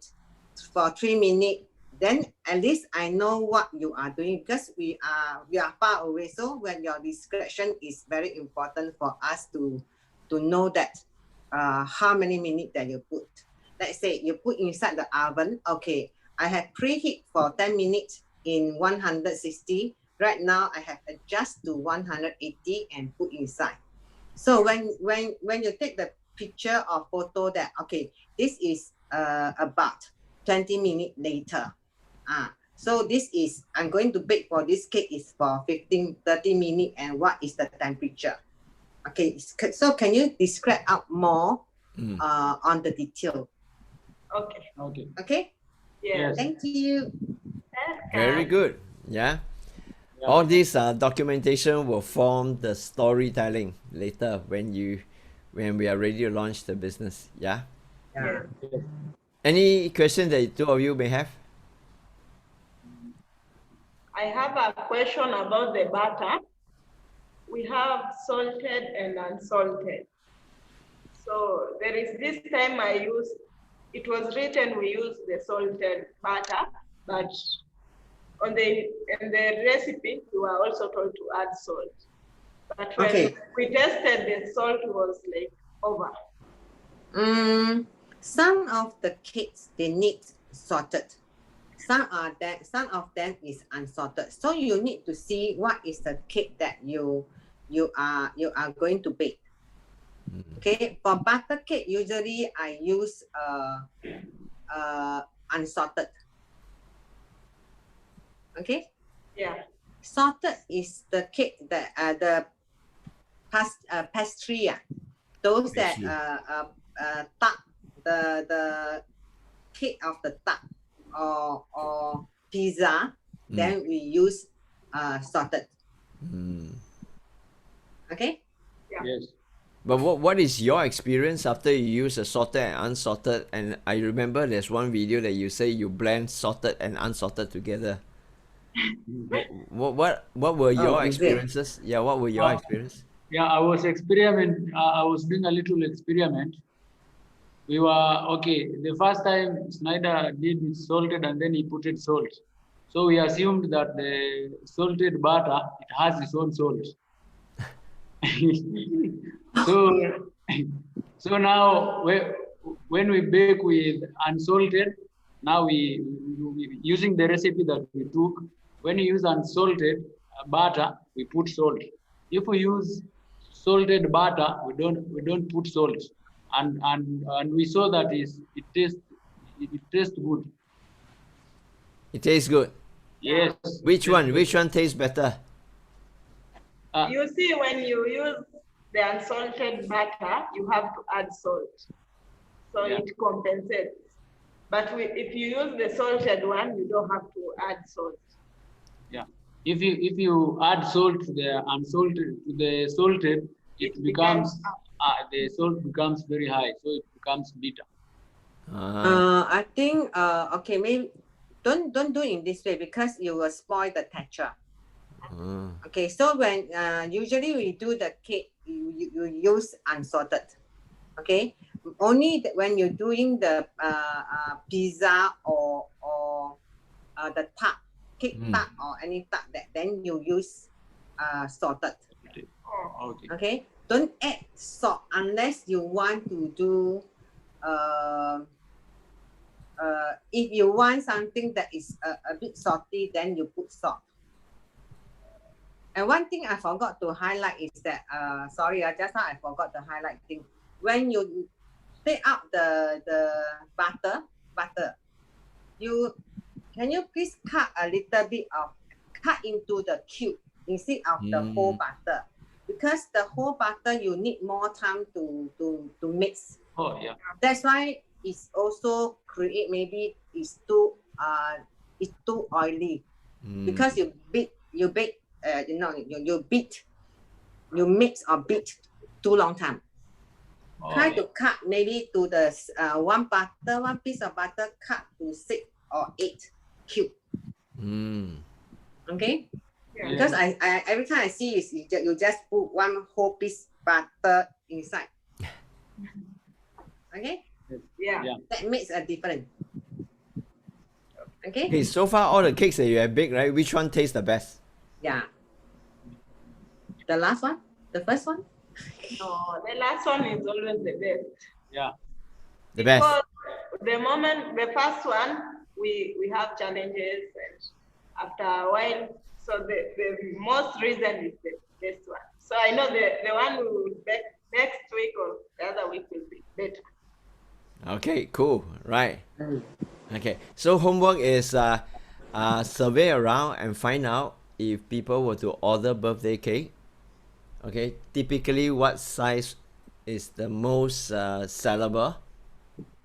E: for 3 minutes. Then at least I know what you are doing because we are far away. So when your description is very important for us to know that how many minutes that you put. Let's say you put inside the oven. Okay, I have preheat for 10 minutes in 160. Right now I have adjust to 180 and put inside. So when you take the picture or photo that okay, this is about 20 minutes later. So this is, I'm going to bake for this cake is for 15-30 minutes, and what is the temperature? Okay, so can you describe out more on the detail?
C: Okay.
A: Okay.
E: Okay,
C: Yeah.
A: Yes.
E: thank you.
B: Very good. Yeah.
A: Yeah.
B: All this documentation will form the storytelling later when we are ready to launch the business. Yeah.
E: Yeah.
A: Yes.
B: Any question that two of you may have?
C: I have a question about the butter. We have salted and unsalted. So there is this time it was written we use the salted butter, but in the recipe, we were also told to add salt. But when
E: Okay.
C: we tested, the salt was like over.
E: Some of the cakes they need salted. Some of them is unsalted. So you need to see what is the cake that you are going to bake. Okay, for butter cake, usually I use unsalted. Okay,
C: Yeah.
E: salted is the cake that the pastry. Those that
B: Pastry.
E: tart, the cake of the tart or pizza, then we use salted. Okay.
A: Yes.
B: But what is your experience after you use a salted and unsalted? And I remember there's one video that you say you blend salted and unsalted together. What were your
E: is it?
B: experiences? Yeah, what were your experience?
A: Yeah, I was doing a little experiment. We were okay. The first time Snyder did it salted and then he put it salt. So we assumed that the salted butter, it has its own salt. So now when we bake with unsalted, now we using the recipe that we took. When you use unsalted butter, we put salt. If we use salted butter, we don't put salt, and we saw that it tastes good.
B: It tastes good.
A: Yes.
B: Which one tastes better?
C: You see, when you use the unsalted butter, you have to add salt. So
A: Yeah.
C: it compensates. But if you use the salted one, you don't have to add salt.
A: Yeah. If you add salt to the unsalted to the salted, it becomes the salt becomes very high, so it becomes bitter.
E: I think okay, maybe don't do it in this way because you will spoil the texture. Okay, so when usually we do the cake, you use unsalted. Okay, only when you're doing the pizza or the tart, cake tart or any tart, that then you use salted.
A: Okay.
E: Okay, don't add salt unless you want to do if you want something that is a bit salty, then you put salt. And one thing I forgot to highlight is that sorry, just now I forgot the highlight thing. When you take out the butter, can you please cut a little bit into the cube instead of the whole butter, because the whole butter you need more time to mix.
A: Oh yeah.
E: That's why it's also create maybe it's too oily because you bake you mix or beat too long time. Try to cut maybe to the one piece of butter cut to 6 or 8 cube. Okay.
C: Yeah.
E: Because I every time I see is you just put one whole piece butter inside. Okay.
C: Yeah.
A: Yeah.
E: That makes a difference. Okay.
B: Okay, so far all the cakes that you have baked, right? Which one tastes the best?
E: Yeah. The last one? The first one?
C: No, the last one is always the best.
A: Yeah.
B: The best.
C: Because the first one, we have challenges, and after a while, so the most reason is the best one. So I know the one we will bake next week or the other week will be better.
B: Okay, cool. Right. Okay. So homework is survey around and find out if people were to order birthday cake. Okay, typically what size is the most sellable?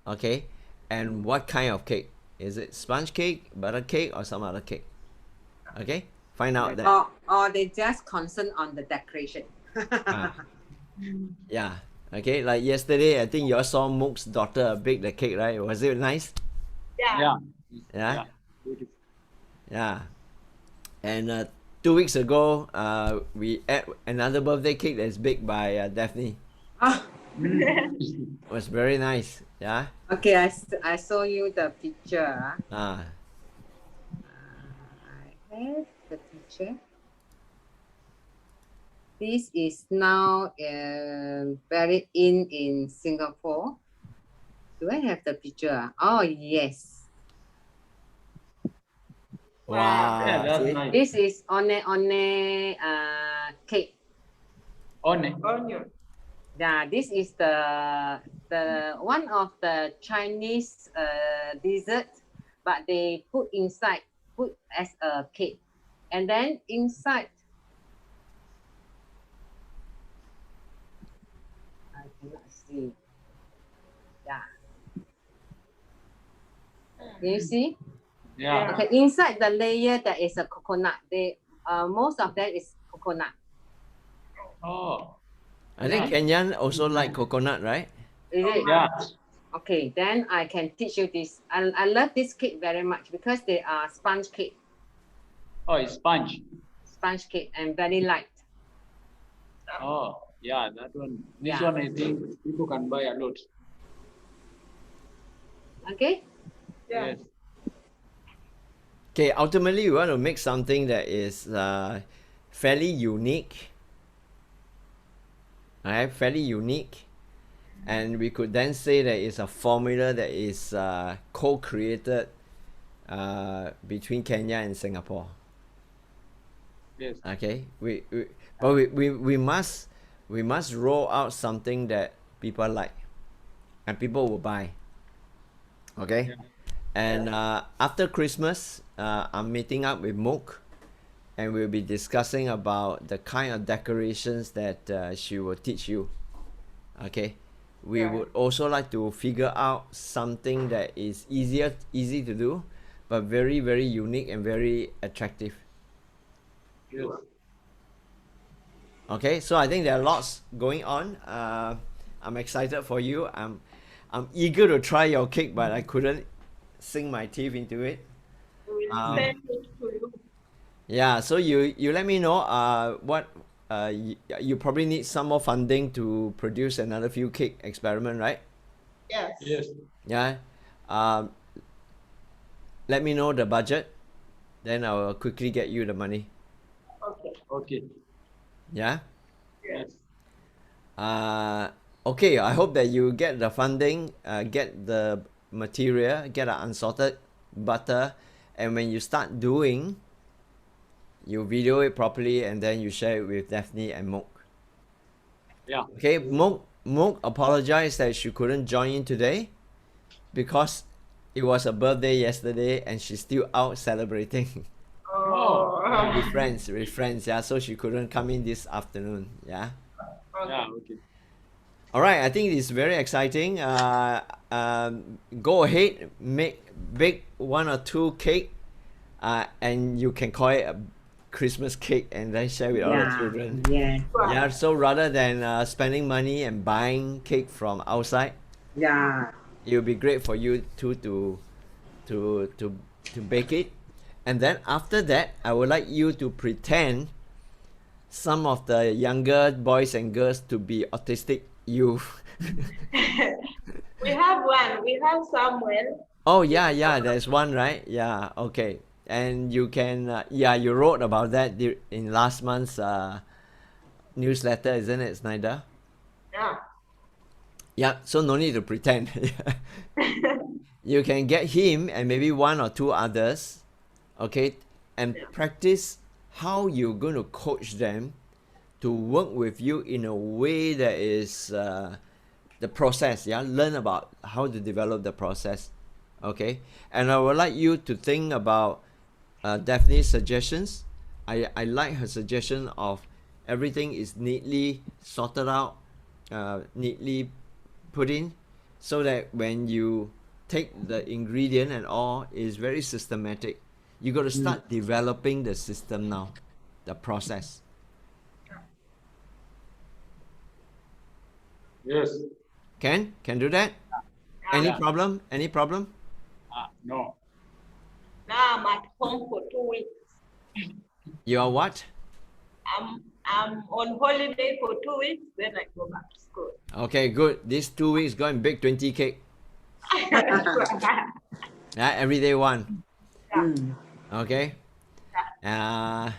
B: Okay, and what kind of cake? Is it sponge cake, butter cake, or some other cake? Okay, find out that.
E: Or they just concern on the decoration.
B: Ah, yeah. Okay, like yesterday, I think you all saw Mook's daughter bake the cake, right? Was it nice?
C: Yeah.
A: Yeah.
B: Yeah.
A: Beautiful.
B: Yeah. And 2 weeks ago, we ate another birthday cake that's baked by Daphne.
E: Ah,
B: It was very nice. Yeah.
E: okay, I saw you the picture.
B: Ah.
E: I have the picture. This is now very in Singapore. Do I have the picture? Oh, yes.
B: Wow.
A: Yeah, that's
B: See?
A: nice.
E: This is one cake.
A: Onion.
E: Yeah, this is the one of the Chinese dessert, but they put as a cake, and then inside. I cannot see. Yeah. Can you see?
A: Yeah.
E: Okay, inside the layer there is a coconut. Most of that is coconut.
A: Oh.
B: I think Kenyan also like coconut, right?
E: Is it?
A: Yeah.
E: Okay, then I can teach you this. I love this cake very much because they are sponge cake,
A: Oh, it's sponge.
E: and very light.
A: Oh, yeah, that one. This
E: Yeah.
A: one, I think people can buy a lot.
E: Okay?
A: Yes.
B: Okay, ultimately, we want to make something that is fairly unique. Alright, fairly unique. And we could then say that it's a formula that is co-created between Kenya and Singapore.
A: Yes.
B: Okay, we must roll out something that people like and people will buy. Okay,
A: Yeah.
B: and after Christmas, I'm meeting up with Mook, and we'll be discussing about the kind of decorations that she will teach you. Okay, we would also like to figure out something that is easy to do, but very, very unique and very attractive.
A: Yes.
B: Okay, so I think there are lots going on. I'm excited for you. I'm eager to try your cake, but I couldn't sink my teeth into it.
C: We will
B: Um,
C: send it to you.
B: Yeah, so you let me know what you probably need some more funding to produce another few cake experiment, right?
C: Yes.
A: Yes.
B: Yeah. Let me know the budget, then I will quickly get you the money.
C: Okay.
A: Okay.
B: Yeah.
A: Yes.
B: Okay, I hope that you get the funding, get the material, get an unsalted butter, and when you start doing, you video it properly and then you share it with Daphne and Mook.
A: Yeah.
B: Okay, Mook apologized that she couldn't join in today because it was her birthday yesterday and she's still out celebrating
A: Oh.
B: with friends, yeah, so she couldn't come in this afternoon, yeah.
A: Yeah. Okay.
B: All right, I think it's very exciting. Go ahead, bake 1 or 2 cake, and you can call it a Christmas cake and then share with all the children.
E: Yeah.
B: Yeah, so rather than spending money and buying cake from outside,
E: Yeah.
B: it would be great for you to bake it. And then after that, I would like you to pretend some of the younger boys and girls to be autistic youth.
C: We have one. We have Samuel.
B: Oh yeah, there's one, right? Yeah, okay. And you can, you wrote about that in last month's newsletter, isn't it, Snyder?
C: Yeah.
B: Yeah, so no need to pretend. You can get him and maybe 1 or 2 others, okay, and practice how you're going to coach them to work with you in a way that is the process, yeah, learn about how to develop the process, okay. And I would like you to think about Daphne's suggestions. I like her suggestion of everything is neatly sorted out, neatly put in, so that when you take the ingredient and all, is very systematic. You got to start developing the system now, the process.
A: Yes.
B: Can do that? Any problem? Any problem?
A: No.
D: Now I'm at home for 2 weeks.
B: You are what?
D: I'm on holiday for 2 weeks, then I go back to school.
B: Okay, good. These 2 weeks go and bake 20 cake. Yeah, every day one. Okay. And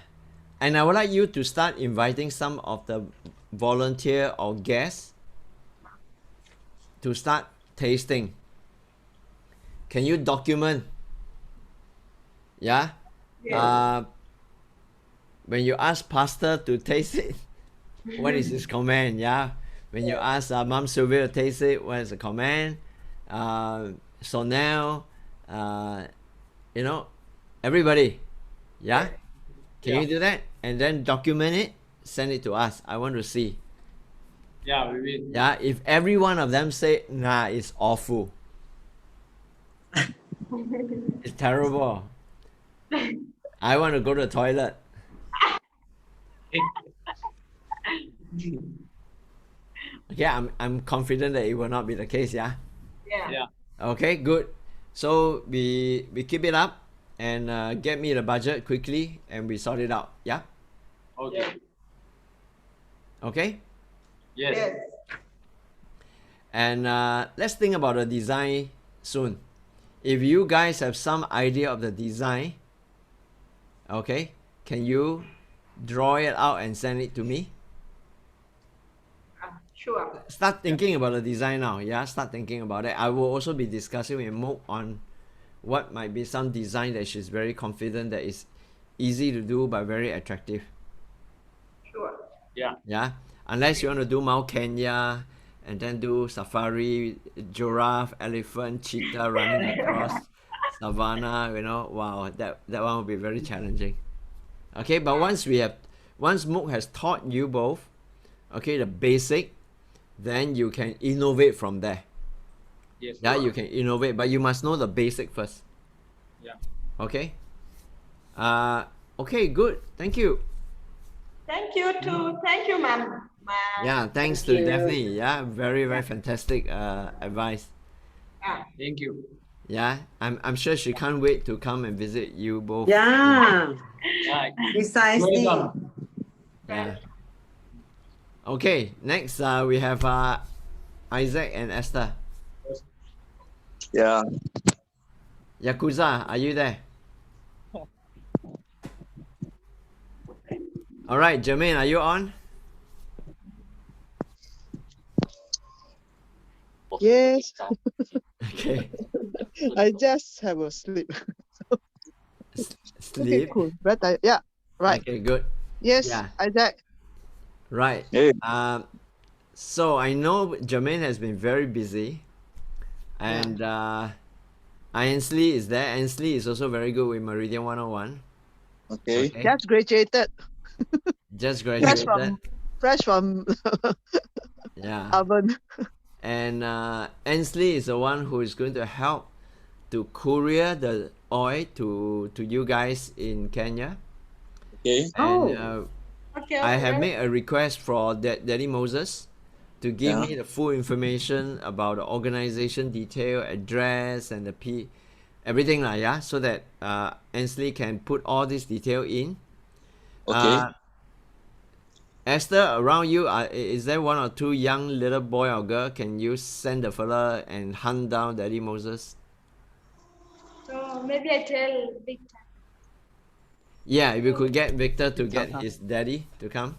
B: I would like you to start inviting some of the volunteer or guests to start tasting. Can you document? Yeah. When you ask Pastor to taste it, what is his comment? Yeah. When you ask Mom Sylvia to taste it, what is the comment? Sonel, you know, everybody. Yeah. Can you do that? And then document it, send it to us. I want to see.
A: Yeah, we will.
B: Yeah. If every one of them say, nah, it's awful. It's terrible. I want to go to the toilet. Okay, I'm confident that it will not be the case, yeah?
A: Yeah.
B: Okay, good. So we keep it up and get me the budget quickly and we sort it out, yeah?
A: Okay.
B: Okay?
A: Yes.
B: And let's think about the design soon. If you guys have some idea of the design, okay, can you draw it out and send it to me?
D: Sure.
B: Start thinking about the design now, yeah? Start thinking about it. I will also be discussing with Mook on what might be some design that she's very confident that is easy to do but very attractive.
D: Sure.
A: Yeah.
B: Yeah? Unless you want to do Mount Kenya and then do safari, giraffe, elephant, cheetah running across savannah, you know, wow, that one will be very challenging. Okay, but once Mook has taught you both, okay, the basic, then you can innovate from there.
A: Yes.
B: Yeah, you can innovate, but you must know the basic first.
A: Yeah.
B: Okay? Okay, good. Thank you.
D: Thank you too. Thank you, ma'am.
B: Yeah, thanks to Daphne. Yeah, very, very fantastic advice.
A: Thank you.
B: Yeah, I'm sure she can't wait to come and visit you both.
E: Yeah,
A: Yeah.
E: precisely.
A: Welcome.
B: Yeah. Okay, next we have Isaac and Esther.
F: Yeah.
B: Yakuza, are you there? All right, Jermaine, are you on?
G: Yes,
B: Okay.
G: I just have a sleep. Okay,
B: Sleep.
G: cool. But yeah, right.
B: Okay, good.
G: Yes,
B: Yeah.
G: Isaac.
B: Right.
F: Hey.
B: So I know Jermaine has been very busy, and Ainsley is there. Ainsley is also very good with Meridian 101.
F: Okay.
B: Okay.
G: Just graduated.
B: Just
G: Fresh
B: graduated.
G: fresh from
B: Yeah.
G: oven.
B: And Ainsley is the one who is going to help to courier the oil to you guys in Kenya.
F: Okay.
B: And
D: Okay.
B: I have made a request for Daddy Moses to give
F: Yeah.
B: me the full information about the organization detail, address, and everything lah, yeah, so that Ainsley can put all this detail in.
F: Okay.
B: Esther, around you, is there one or two young little boy or girl? Can you send the fella and hunt down Daddy Moses?
D: So maybe I tell Victor.
B: Yeah, if we could get Victor to get his daddy to come,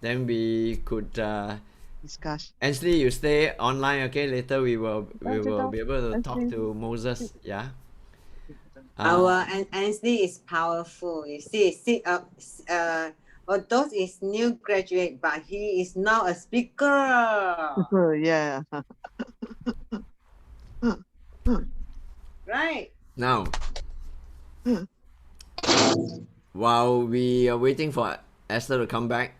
B: then we could.
G: Discuss.
B: Ainsley, you stay online, okay? Later we will be able to talk
G: Ainsley.
B: to Moses. Yeah.
E: Our Ainsley is powerful. You see, although he's new graduate, but he is now a speaker.
G: Yeah.
E: Right.
B: Now, while we are waiting for Esther to come back,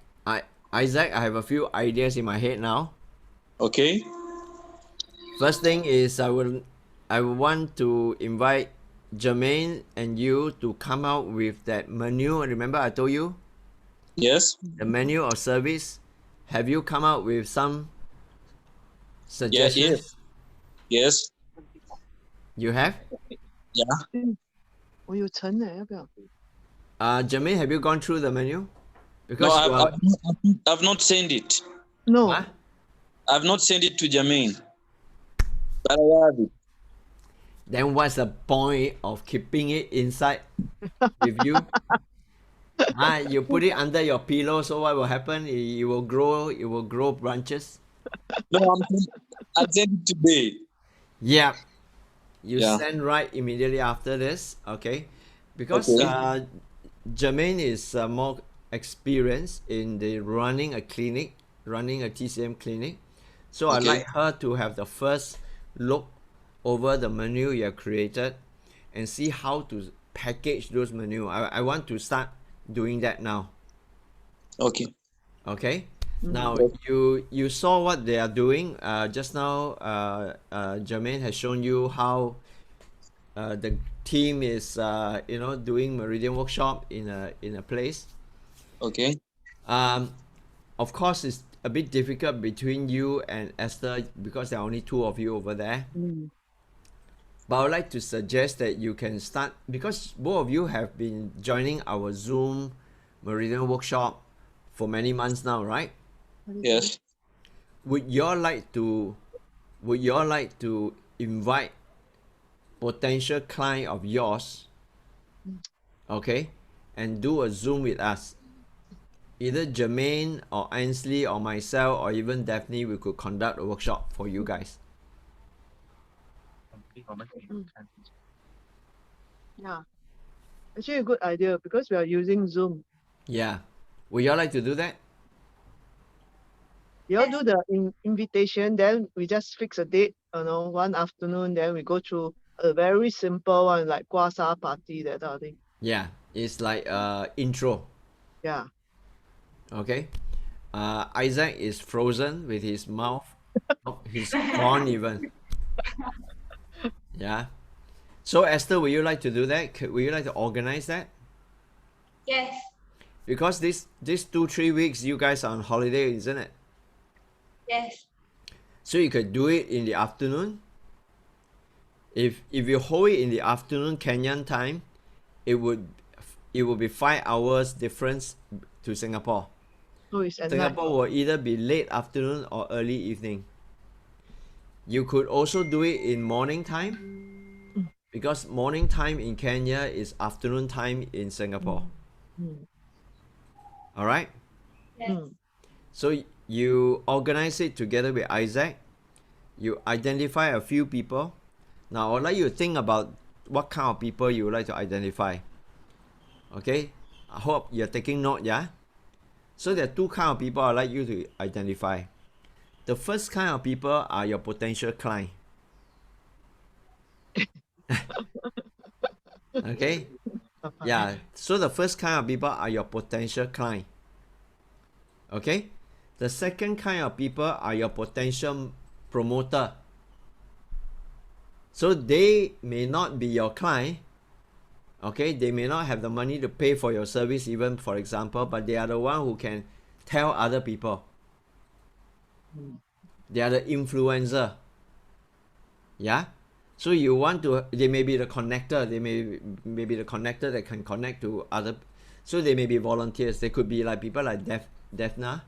B: Isaac, I have a few ideas in my head now.
F: Okay.
B: First thing is I want to invite Jermaine and you to come out with that menu. Remember I told you
F: Yes.
B: the menu of service. Have you come out with some
F: Yeah.
B: suggestions?
F: Yes.
B: You have?
F: Yeah.
G: 我有橙呢，要不要？
B: Jermaine, have you gone through the menu?
F: No,
B: Because you are,
F: I've not sent it.
G: No.
B: Huh?
F: I've not sent it to Jermaine. But I have it.
B: Then what's the point of keeping it inside with you? You put it under your pillow, so what will happen? It will grow branches.
F: No, I'll send it today.
B: Yeah. You
F: Yeah.
B: send right immediately after this, okay? Because
F: Okay.
B: Jermaine is more experienced in the running a TCM clinic. So I'd
F: Okay.
B: like her to have the first look over the menu you have created and see how to package those menu. I want to start doing that now.
F: Okay.
B: Okay. Now
F: Okay.
B: you saw what they are doing. Just now, Jermaine has shown you how the team is doing Meridian workshop in a place.
F: Okay.
B: Of course, it's a bit difficult between you and Esther because there are only two of you over there. But I would like to suggest that you can start, because both of you have been joining our Zoom Meridian workshop for many months now, right?
F: Yes.
B: Would you all like to invite potential client of yours, okay, and do a Zoom with us? Either Jermaine or Ainsley or myself or even Daphne, we could conduct a workshop for you guys.
G: Yeah. Actually, a good idea because we are using Zoom.
B: Yeah. Would you all like to do that?
G: You all do the invitation, then we just fix a date, one afternoon, then we go through a very simple one like Guasa party, that kind of thing.
B: Yeah. It's like intro.
G: Yeah.
B: Okay. Isaac is frozen with his mouth. He's gone even. Yeah. So Esther, would you like to do that? Would you like to organize that?
C: Yes.
B: Because this 2-3 weeks you guys are on holiday, isn't it?
C: Yes.
B: So you could do it in the afternoon. If you hold it in the afternoon Kenyan time, it would be 5 hours difference to Singapore.
G: So it's at night.
B: Singapore will either be late afternoon or early evening. You could also do it in morning time, because morning time in Kenya is afternoon time in Singapore. All right?
C: Yes.
B: So you organize it together with Isaac. You identify a few people. Now I would like you to think about what kind of people you would like to identify. Okay? I hope you're taking note, yeah? So there are two kind of people I'd like you to identify. The first kind of people are your potential client. Okay? Yeah. So the first kind of people are your potential client. Okay? The second kind of people are your potential promoter. So they may not be your client. Okay? They may not have the money to pay for your service even, for example, but they are the one who can tell other people. They are the influencer. Yeah? So you want to, they may be the connector. They may be the connector that can connect to other. So they may be volunteers. They could be like people like Daphna.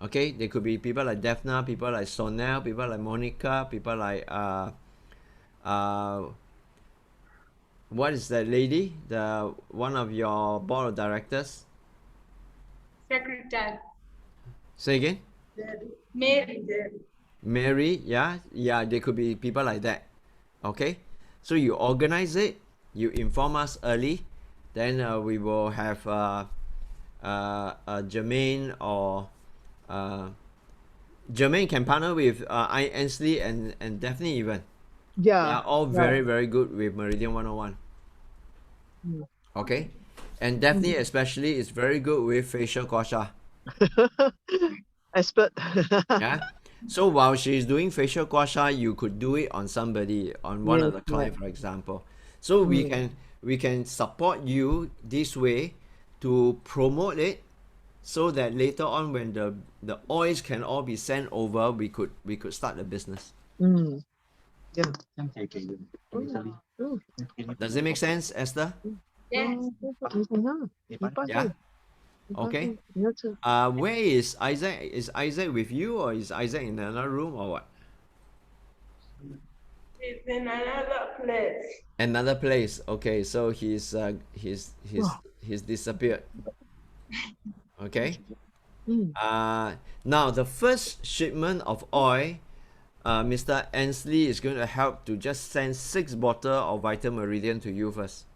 B: Okay? They could be people like Daphna, people like Sonel, people like Monica, people like what is that lady? The one of your board of directors?
C: Secretary.
B: Say again?
C: Mary.
B: Mary, yeah, they could be people like that. Okay, so you organize it, you inform us early, then we will have Jermaine or Jermaine can partner with Ainsley and Daphne even. They
G: Yeah.
B: are all very, very good with Meridian 101. Okay, and Daphne especially is very good with facial gua sha.
G: Expert.
B: Yeah. So while she's doing facial gua sha, you could do it on somebody, on one of
G: Yes,
B: the client, for example. So we can support you this way to promote it, so that later on when the oils can all be sent over, we could start the business.
G: Yeah.
B: Does it make sense, Esther?
C: Yes.
B: Yeah. Okay. Where is Isaac? Is Isaac with you, or is Isaac in another room, or what?
D: It's in another place.
B: Another place. Okay, so he's disappeared. Okay. Now the first shipment of oil, Mr. Ansley is going to help to just send 6 bottles of Vita Meridian to you first.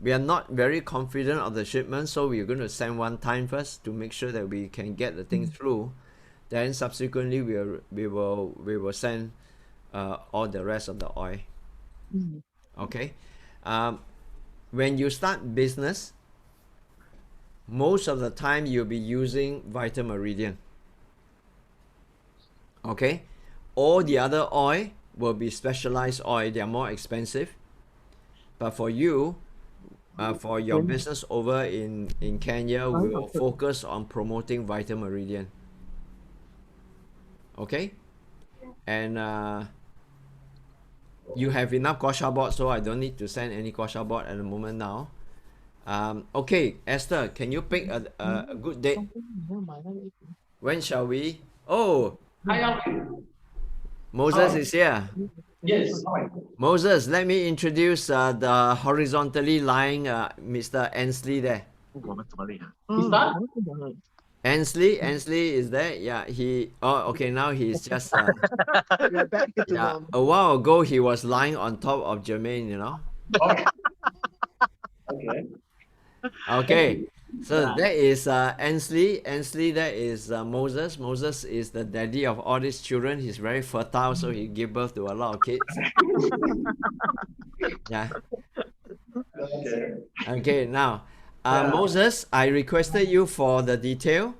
B: We are not very confident of the shipment, so we're going to send one time first to make sure that we can get the thing through. Then subsequently we will send all the rest of the oil. Okay. When you start business, most of the time you'll be using Vita Meridian. Okay. All the other oil will be specialized oil. They are more expensive. But for you, for your business over in Kenya, we will focus on promoting Vita Meridian. Okay? And you have enough gua sha board, so I don't need to send any gua sha board at the moment now. Okay, Esther, can you pick a good date? When shall we? Oh,
A: Hi, Alvin.
B: Moses is here.
A: Yes.
B: Moses, let me introduce the horizontally lying Mr. Ansley there.
A: Is that?
B: Ansley is there? Yeah, okay, now he's just
G: We're back to
B: yeah,
G: normal.
B: a while ago he was lying on top of Jermaine, you know.
A: Okay. Okay.
B: Okay, so that is Ansley, that is Moses. Moses is the daddy of all these children. He's very fertile, so he give birth to a lot of kids. Yeah. Okay, now Moses, I requested you for the detail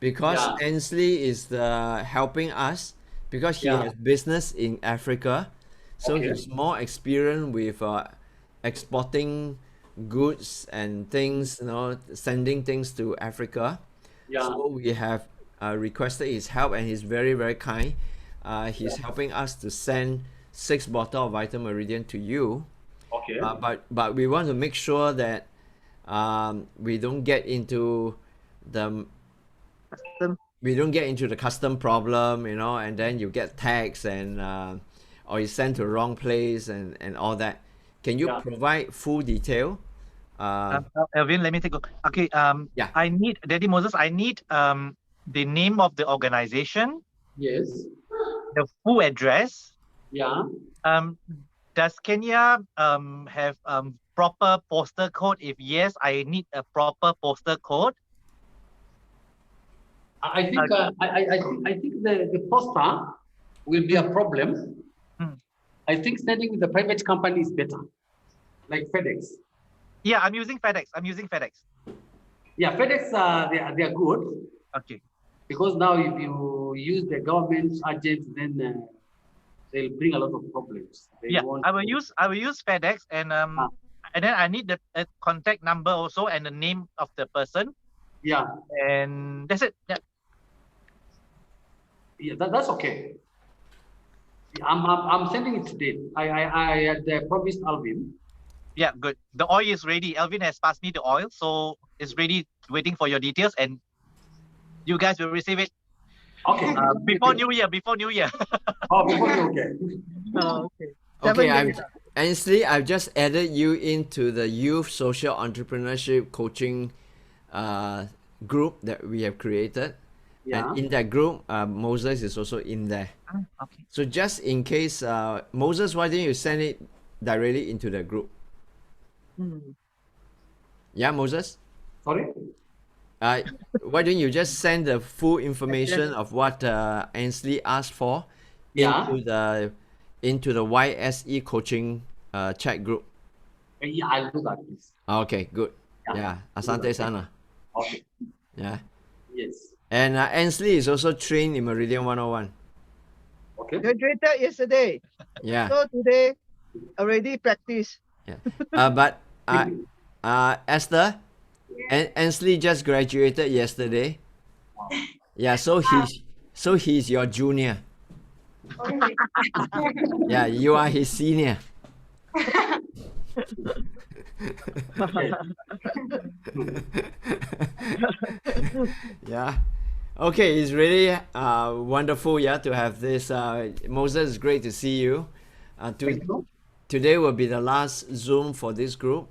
B: because Ansley is helping us because he has business in Africa, so he's more experienced with exporting goods and things, you know, sending things to Africa. So we have requested his help, and he's very, very kind. He's helping us to send 6 bottles of Vita Meridian to you.
A: Okay.
B: But we want to make sure that we don't get into the custom problem, you know, and then you get taxed and or you sent to the wrong place and all that. Can you provide full detail?
H: Alvin, let me take a look. Okay.
B: Yeah.
H: I need Daddy Moses. I need the name of the organization,
A: Yes.
H: the full address.
A: Yeah.
H: Does Kenya have proper postal code? If yes, I need a proper postal code.
A: I think I think the poster will be a problem. I think sending with the private company is better, like FedEx.
H: Yeah, I'm using FedEx.
A: Yeah, FedEx they are good
H: Okay.
A: because now if you use the government agents, then they'll bring a lot of problems. They won't-
H: I will use FedEx and then I need the contact number also and the name of the person,
A: Yeah,
H: and that's it. Yeah.
A: yeah, that's okay. I'm sending it today. I had promised Alvin.
H: Yeah, good. The oil is ready. Alvin has passed me the oil, so it's ready, waiting for your details, and you guys will receive it
A: Okay.
H: before New Year. Before New Year.
A: Oh, before you okay.
B: Okay, Ansley, I've just added you into the Youth Social Entrepreneurship Coaching group that we have created.
A: Yeah.
B: And in that group, Moses is also in there.
H: Okay.
B: So just in case, Moses, why didn't you send it directly into the group? Yeah, Moses?
A: Sorry.
B: Why don't you just send the full information of what Ansley asked for
A: Yeah.
B: into the YSE coaching chat group?
A: Yeah, I'll do that, please.
B: Okay, good.
A: Yeah.
B: Yeah, asante sana.
A: Okay.
B: Yeah.
A: Yes.
B: And Ansley is also trained in Meridian 101.
A: Okay.
G: Graduated yesterday.
B: Yeah.
G: So today already practice.
B: Yeah. But Esther, Ansley just graduated yesterday. Yeah, so he's your junior. Yeah, you are his senior. Yeah. Okay, it's really wonderful, yeah, to have this. Moses, it's great to see you.
A: Thank you.
B: Today will be the last Zoom for this group.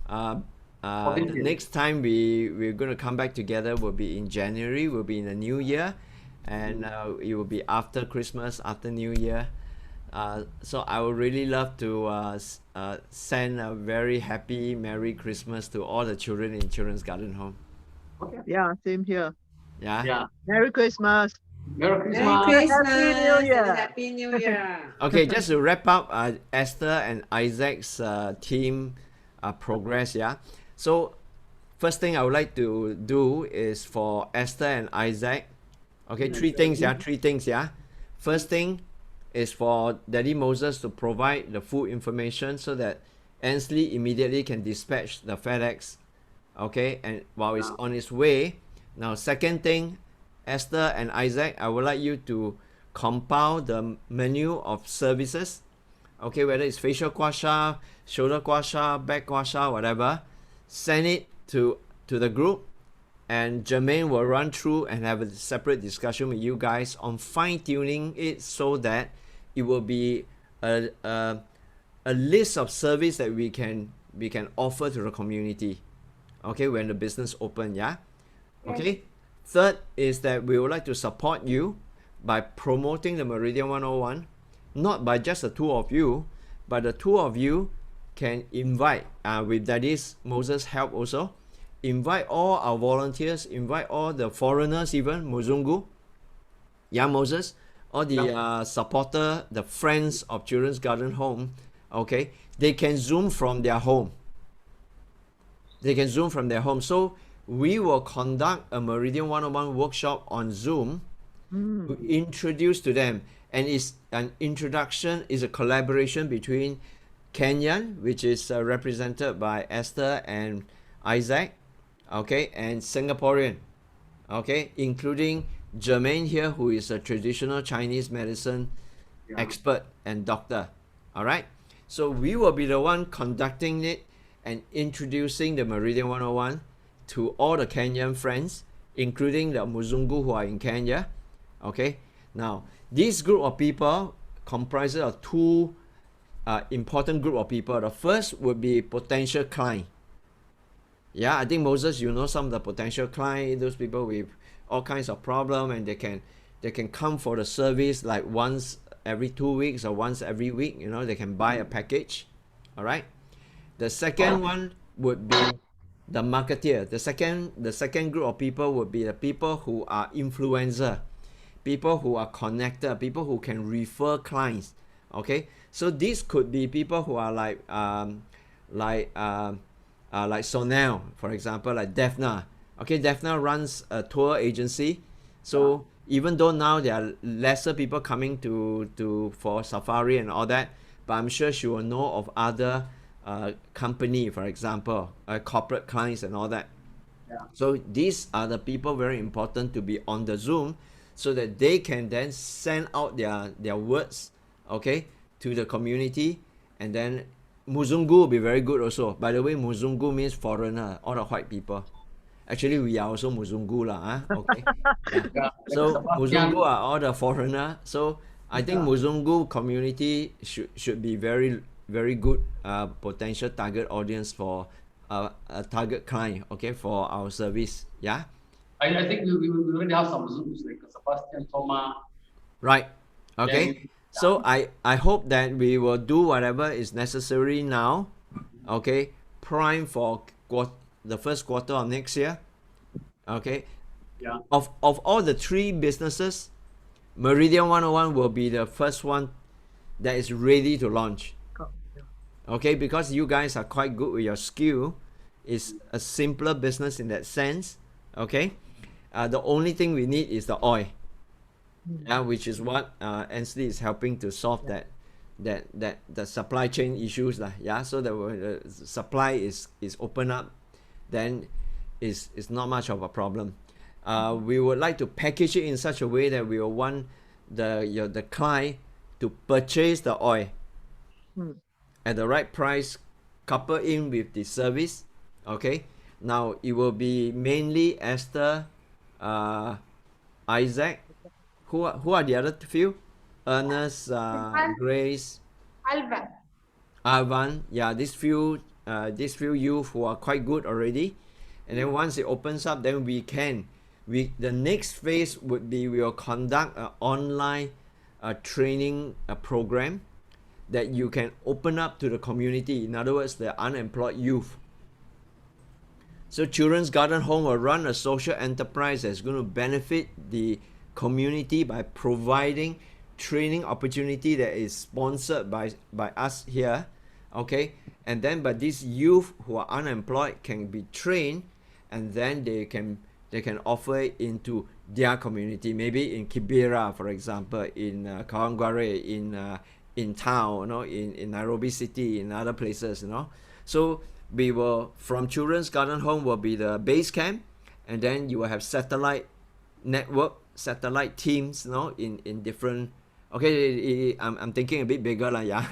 A: Thank
B: The
A: you.
B: next time we're going to come back together will be in January, will be in the new year, and it will be after Christmas, after New Year. So I would really love to send a very happy Merry Christmas to all the children in Children's Garden Home.
A: Okay.
G: Yeah, same here.
B: Yeah.
A: Yeah.
G: Merry Christmas.
A: Merry
E: Merry
A: Christmas.
E: Christmas
G: Happy New Year.
E: and Happy New Year.
B: Okay, just to wrap up Esther and Isaac's team progress, yeah. So first thing I would like to do is for Esther and Isaac. Okay, three things, yeah. First thing is for Daddy Moses to provide the full information so that Ansley immediately can dispatch the FedEx. Okay, and while it's on its way. Now, second thing, Esther and Isaac, I would like you to compile the menu of services. Okay, whether it's facial gua sha, shoulder gua sha, back gua sha, whatever. Send it to the group, and Jermaine will run through and have a separate discussion with you guys on fine-tuning it so that it will be a list of service that we can offer to the community. Okay, when the business open, yeah. Okay. Third is that we would like to support you by promoting the Meridian 101, not by just the two of you, but the two of you can invite, with Daddy's Moses' help also, invite all our volunteers, invite all the foreigners even, Muzungu, yeah, Moses, all the supporter, the friends of Children's Garden Home, okay, they can Zoom from their home. So we will conduct a Meridian 101 workshop on Zoom to introduce to them. And it's an introduction, is a collaboration between Kenyan, which is represented by Esther and Isaac, okay, and Singaporean, okay, including Jermaine here, who is a traditional Chinese medicine expert and doctor. All right. So we will be the one conducting it and introducing the Meridian 101 to all the Kenyan friends, including the Muzungu who are in Kenya. Okay. Now, this group of people comprises of two important group of people. The first would be potential client. Yeah, I think Moses, you know some of the potential client, those people with all kinds of problem, and they can come for the service like once every 2 weeks or once every week. You know, they can buy a package. All right. The second one would be the marketeer. The second group of people would be the people who are influencer, people who are connected, people who can refer clients. Okay, so these could be people who are like Sonel, for example, like Defna. Okay, Defna runs a tour agency, so even though now there are lesser people coming to for safari and all that, but I'm sure she will know of other company, for example, corporate clients and all that. So these are the people very important to be on the Zoom, so that they can then send out their words, okay, to the community. And then Muzungu will be very good also. By the way, Muzungu means foreigner, all the white people. Actually, we are also Muzungu lah, okay. Yeah. So Muzungu are all the foreigner. So I think Muzungu community should be very, very good potential target audience for a target client, okay, for our service. Yeah.
A: I think we already have some Zooms like Sebastian, Thomas.
B: Right. Okay. So I hope that we will do whatever is necessary now, okay, prime for the first quarter of next year. Okay.
A: Yeah.
B: Of all the three businesses, Meridian 101 will be the first one that is ready to launch. Okay, because you guys are quite good with your skill. It's a simpler business in that sense. Okay, the only thing we need is the oil, yeah, which is what Ansley is helping to solve that the supply chain issues lah. Yeah, so that when the supply is open up, then is not much of a problem. We would like to package it in such a way that we will want the client to purchase the oil at the right price, couple in with the service. Okay, now it will be mainly Esther, Isaac. Who are the other few? Ernest, Grace, Alvan. Yeah, these few youth who are quite good already. And then once it opens up, then the next phase would be we will conduct an online training program that you can open up to the community. In other words, the unemployed youth. So Children's Garden Home will run a social enterprise that's going to benefit the community by providing training opportunity that is sponsored by us here. Okay, and then but these youth who are unemployed can be trained, and then they can offer it into their community, maybe in Kibera, for example, in Kawangware, in town, you know, in Nairobi City, in other places, you know. So we will, from Children's Garden Home will be the base camp, and then you will have satellite network, satellite teams, you know, in different. Okay, I'm thinking a bit bigger lah, yeah.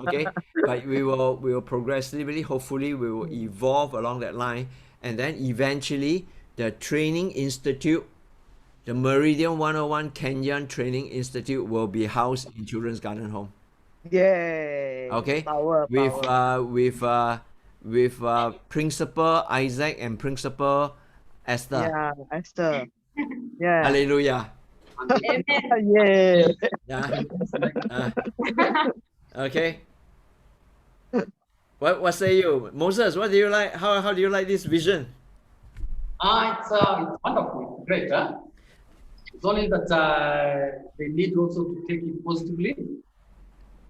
B: Okay, but we will progressively, hopefully, we will evolve along that line, and then eventually the training institute, the Meridian 101 Kenyan Training Institute, will be housed in Children's Garden Home.
G: Yay!
B: Okay,
G: Power.
B: with Principal Isaac and Principal Esther.
G: Yeah, Esther. Yeah.
B: Hallelujah.
G: Yeah.
B: Yeah. Okay. What say you, Moses? What do you like? How do you like this vision?
A: It's wonderful, great. Huh? It's only that they need also to take it positively,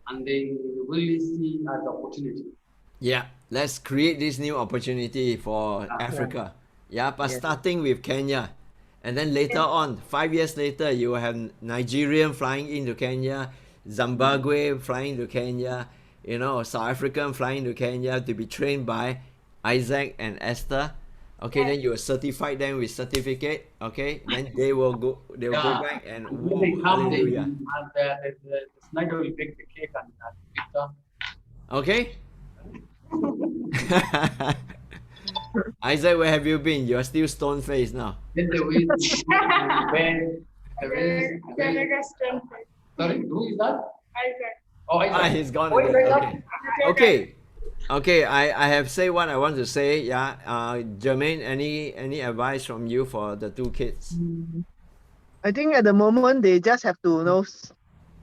A: and they really see as an opportunity.
B: Yeah, let's create this new opportunity for Africa. Yeah, but starting with Kenya, and then later on, 5 years later, you will have Nigerian flying into Kenya, Zimbabwe flying to Kenya, you know, South African flying to Kenya to be trained by Isaac and Esther. Okay, then you will certify them with certificate. Okay, then they will go back and
A: when they come,
B: hallelujah.
A: and the Snyder will bake the cake and Victor.
B: Okay. Isaac, where have you been? You are still stone faced now.
A: Then the way sorry, who is that?
C: Isaac.
A: Oh, Isaac.
B: He's gone.
A: Oh,
B: again.
A: Isaac.
B: Okay, I have said what I want to say. Yeah, Jermaine, any advice from you for the two kids?
G: I think at the moment they just have to, you know,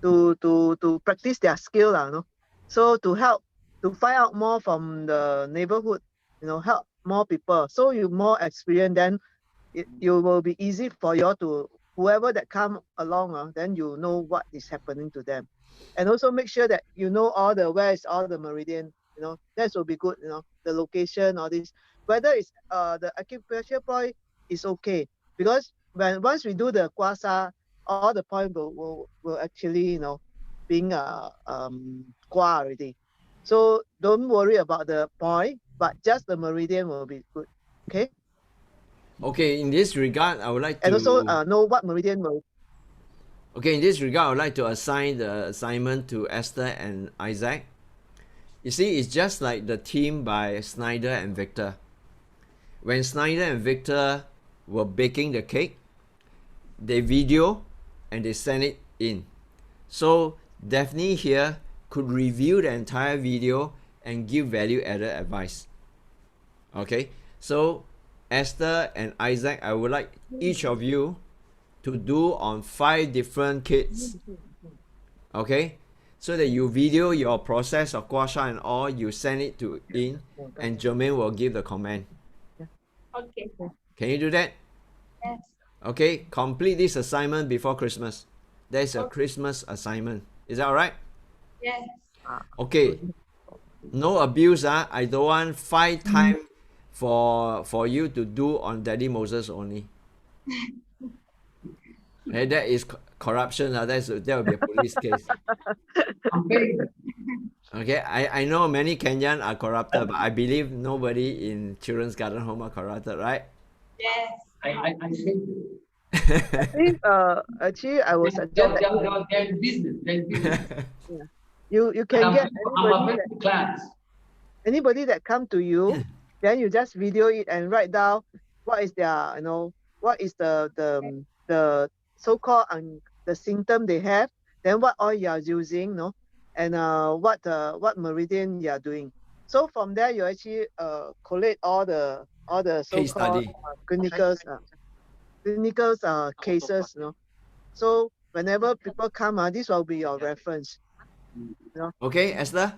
G: to practice their skill, you know. So to help to find out more from the neighborhood, you know, help more people. So you more experience, then it will be easy for you to whoever that come along, then you know what is happening to them, and also make sure that you know where is all the meridian. You know, that will be good. You know, the location, all this. Whether it's the acupressure point is okay, because once we do the Kwasa, all the point will actually, you know, being Kwa already. So don't worry about the point, but just the meridian will be good. Okay.
B: Okay, in this regard, I would like to.
G: And also know what meridian will.
B: Okay, in this regard, I would like to assign the assignment to Esther and Isaac. You see, it's just like the team by Snyder and Victor. When Snyder and Victor were baking the cake, they video and they send it in. So Daphne here could review the entire video and give value-added advice. Okay, so Esther and Isaac, I would like each of you to do on 5 different kits. Okay, so that you video your process of gua sha and all, you send it to in, and Jermaine will give the comment.
C: Okay.
B: Can you do that?
C: Yes.
B: Okay, complete this assignment before Christmas. There's a Christmas assignment. Is that all right?
C: Yes.
B: Okay. No abuse, I don't want 5 times for you to do on Daddy Moses only. That is corruption. That will be a police case.
A: I'm paying.
B: Okay, I know many Kenyan are corrupted, but I believe nobody in Children's Garden Home are corrupted, right?
D: Yes.
A: I paid.
G: I think actually I would suggest that
A: They're business. They're business.
G: you can
A: I'm,
G: get
A: I'm
G: anybody
A: affecting clients.
G: anybody that come to you, then you just video it and write down what is their, what is the so-called the symptom they have, then what oil you are using, and what meridian you are doing. So from there you actually collate all the
B: Case
G: so-called
B: study.
G: clinical cases, So whenever people come, this will be your reference.
B: Okay, Esther?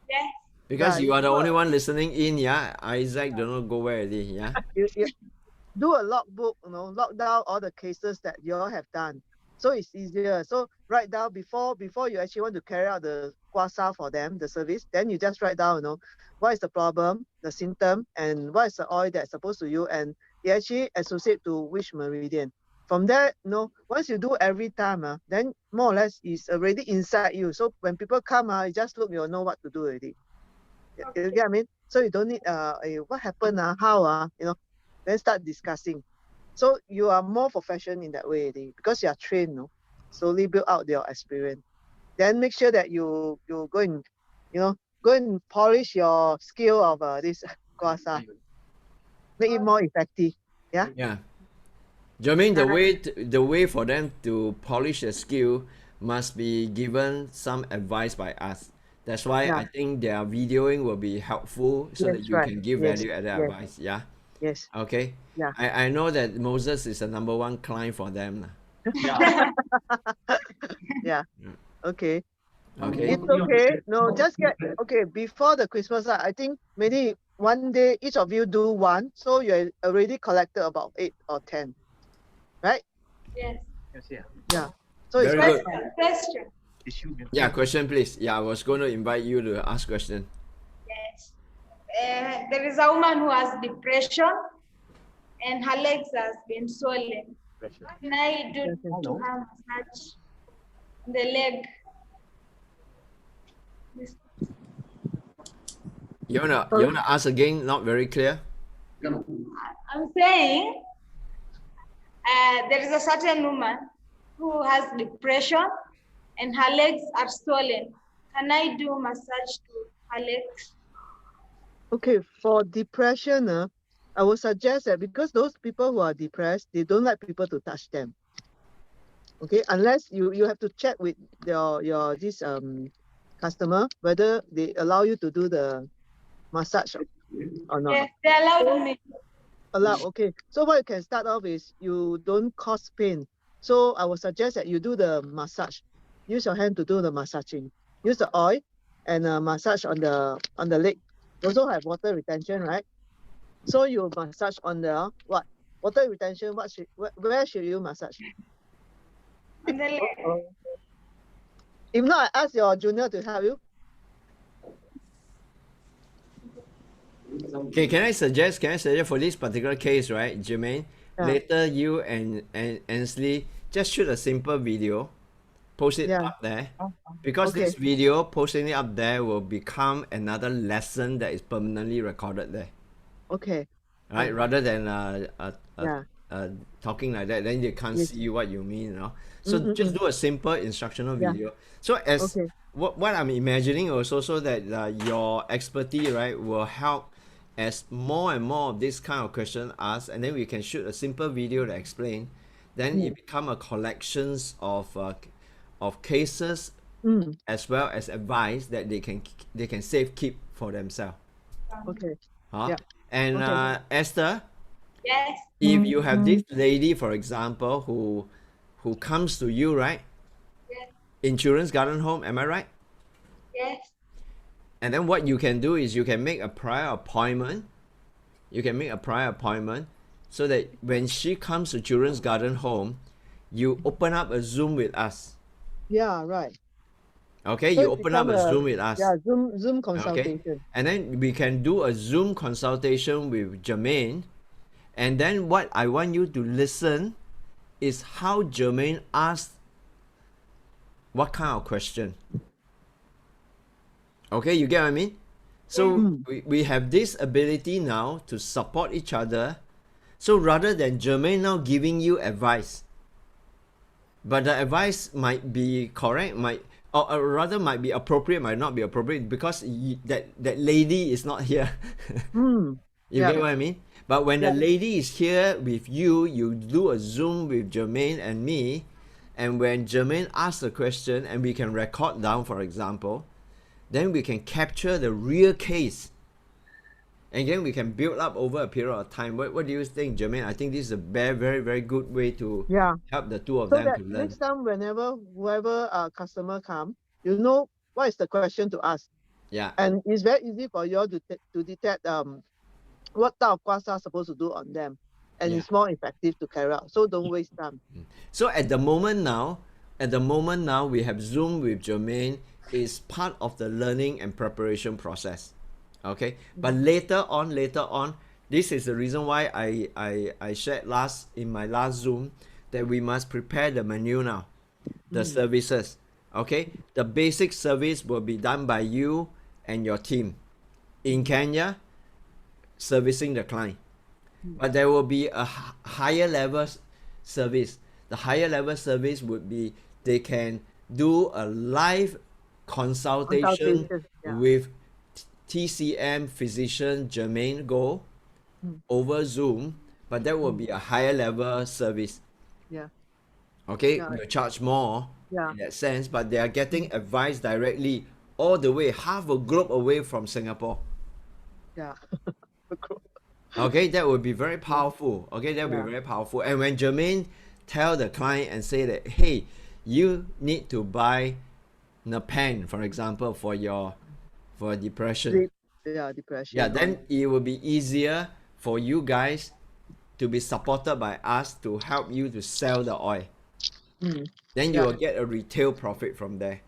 D: Yes.
B: Because
G: Yeah,
B: you are the
G: you
B: only one listening in, yeah? Isaac don't know go where already, yeah?
G: you do a logbook, log down all the cases that you all have done. So it's easier. So write down before you actually want to carry out the kwasa for them, the service, then you just write down, what is the problem, the symptom, and what is the oil that's supposed to use, and you actually associate to which meridian. From there, once you do every time, then more or less it's already inside you. So when people come, you just look, you'll know what to do already. You get what I mean? So you don't need what happened, how, then start discussing. So you are more professional in that way already, because you are trained, slowly build out your experience. Then make sure that you go and go and polish your skill of this kwasa, make it more effective. Yeah.
B: Yeah. Jermaine, the way for them to polish their skill must be given some advice by us. That's why I think their videoing will be helpful so that
G: Yes,
B: you
G: right.
B: can give
G: Yes,
B: value-added
G: yes.
B: advice. Yeah.
G: Yes.
B: Okay.
G: Yeah.
B: I know that Moses is the number 1 client for them.
A: Yeah.
G: Yeah. Okay.
B: Okay.
G: It's okay. No, just get before the Christmas. I think maybe one day each of you do one, so you already collected about 8 or 10, right?
D: Yes.
G: Yeah. So it's
B: Very good.
D: Question.
B: Yeah, question please. Yeah, I was going to invite you to ask question.
D: Yes. There is a woman who has depression and her legs has been swollen. Can I do to her massage the leg?
B: You wanna ask again? Not very clear.
D: I'm saying there is a certain woman who has depression and her legs are swollen. Can I do massage to her legs?
G: okay. For depression, I would suggest that because those people who are depressed, they don't like people to touch them. Okay, unless you have to check with your this customer whether they allow you to do the massage or not.
D: Yes, they allowed me.
G: Allow. Okay, so what you can start off is you don't cause pain. So I would suggest that you do the massage. Use your hand to do the massaging. Use the oil and massage on the leg. Also have water retention, right? So you massage on the what? Water retention. Where should you massage?
D: On the leg.
G: If not, I ask your junior to help you.
B: Okay, can I suggest for this particular case, right, Jermaine?
G: Yeah.
B: Later you and Ansley just shoot a simple video, post it
G: Yeah.
B: up there. Because
G: Okay.
B: this video, posting it up there will become another lesson that is permanently recorded there.
G: Okay.
B: Right? Rather than
G: Yeah.
B: talking like that, then you can't
G: Yes.
B: see what you mean, So just do a simple instructional
G: Yeah.
B: video. So as
G: Okay.
B: what I'm imagining also, so that your expertise, right, will help as more and more of this kind of question asked, and then we can shoot a simple video to explain. Then it become a collections of cases as well as advice that they can save keep for themselves.
G: Okay.
B: Huh?
G: Yeah.
B: And
G: Okay.
B: Esther,
D: Yes.
B: if you have this lady, for example, who comes to you, right,
D: Yes.
B: in Children's Garden Home, am I right?
D: Yes.
B: And then what you can do is you can make a prior appointment. You can make a prior appointment so that when she comes to Children's Garden Home, you open up a Zoom with us.
G: Yeah. Right.
B: Okay,
G: So
B: you
G: it
B: open up
G: become
B: a Zoom with us.
G: Yeah, Zoom
B: Okay,
G: consultation.
B: and then we can do a Zoom consultation with Jermaine, and then what I want you to listen is how Jermaine asks what kind of question. Okay, you get what I mean? So we have this ability now to support each other. So rather than Jermaine now giving you advice, but the advice might be correct, or rather might be appropriate, might not be appropriate because that lady is not here.
G: Mm.
B: You
G: Yeah.
B: get what I mean? But when the
G: Yeah.
B: lady is here with you, you do a Zoom with Jermaine and me, and when Jermaine asks a question and we can record down, for example, then we can capture the real case. And then we can build up over a period of time. What do you think, Jermaine? I think this is a very, very, very good way to
G: Yeah.
B: help the two of
G: So
B: them
G: that
B: to learn.
G: next time, whenever whoever customer come, you know what is the question to ask,
B: Yeah.
G: and it's very easy for you all to detect what type of guasa supposed to do on them, and
B: Yeah.
G: it's more effective to carry out. So don't waste time.
B: So at the moment now, we have Zoom with Jermaine is part of the learning and preparation process. Okay, but later on, this is the reason why I shared in my last Zoom that we must prepare the menu now, the services. Okay, the basic service will be done by you and your team in Kenya, servicing the client. But there will be a higher level service. The higher level service would be they can do a live consultation
G: Yeah.
B: with TCM physician Jermaine Goh over Zoom, but that will be a higher level service.
G: Yeah.
B: Okay,
G: Yeah.
B: you charge more
G: Yeah.
B: in that sense, but they are getting advice directly all the way half a globe away from Singapore.
G: Yeah.
B: Okay, that would be very powerful. Okay, that would
G: Yeah.
B: be very powerful. And when Jermaine tell the client and say that, hey, you need to buy Napan, for example, for depression.
G: Depression.
B: Yeah, then it will be easier for you guys to be supported by us to help you to sell the oil. Then you
G: Yeah.
B: will get a retail profit from there.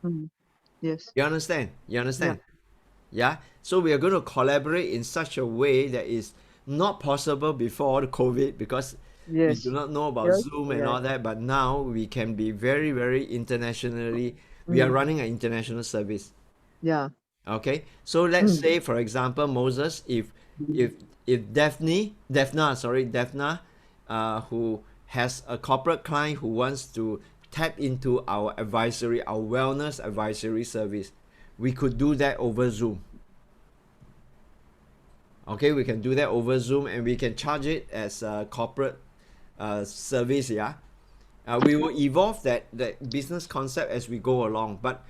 G: Yes.
B: You understand? Yeah. So we are going to collaborate in such a way that is not possible before the COVID because we do not know about
G: Yes.
B: Zoom and
G: Yeah.
B: all that. But now we can be very, very internationally. We are running an international service.
G: Yeah.
B: Okay. So let's say, for example, Moses, if Daphna, who has a corporate client who wants to tap into our wellness advisory service, we could do that over Zoom. Okay, we can do that over Zoom and we can charge it as a corporate service. Yeah, we will evolve that business concept as we go along. But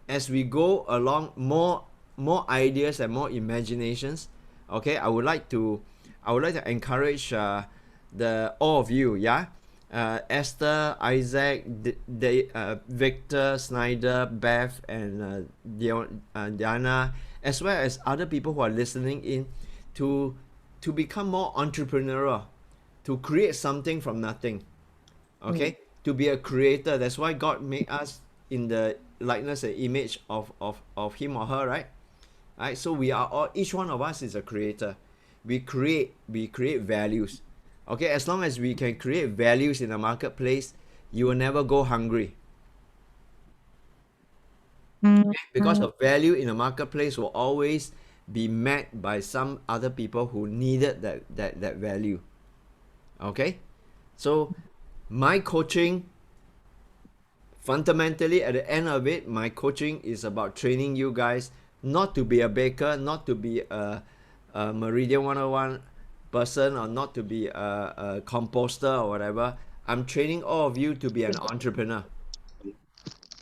B: as we go along, more ideas and more imaginations. Okay, I would like to encourage all of you. Yeah. Esther, Isaac, Victor, Snyder, Beth, and Diana, as well as other people who are listening in, to become more entrepreneurial, to create something from nothing. Okay, to be a creator. That's why God made us in the likeness and image of Him or her, right? Right. So we are all. Each one of us is a creator. We create values. Okay, as long as we can create values in the marketplace, you will never go hungry. Okay? Because the value in the marketplace will always be met by some other people who needed that value. Okay, so my coaching, fundamentally at the end of it, my coaching is about training you guys not to be a baker, not to be a Meridian 101 person, or not to be a composter or whatever. I'm training all of you to be an entrepreneur.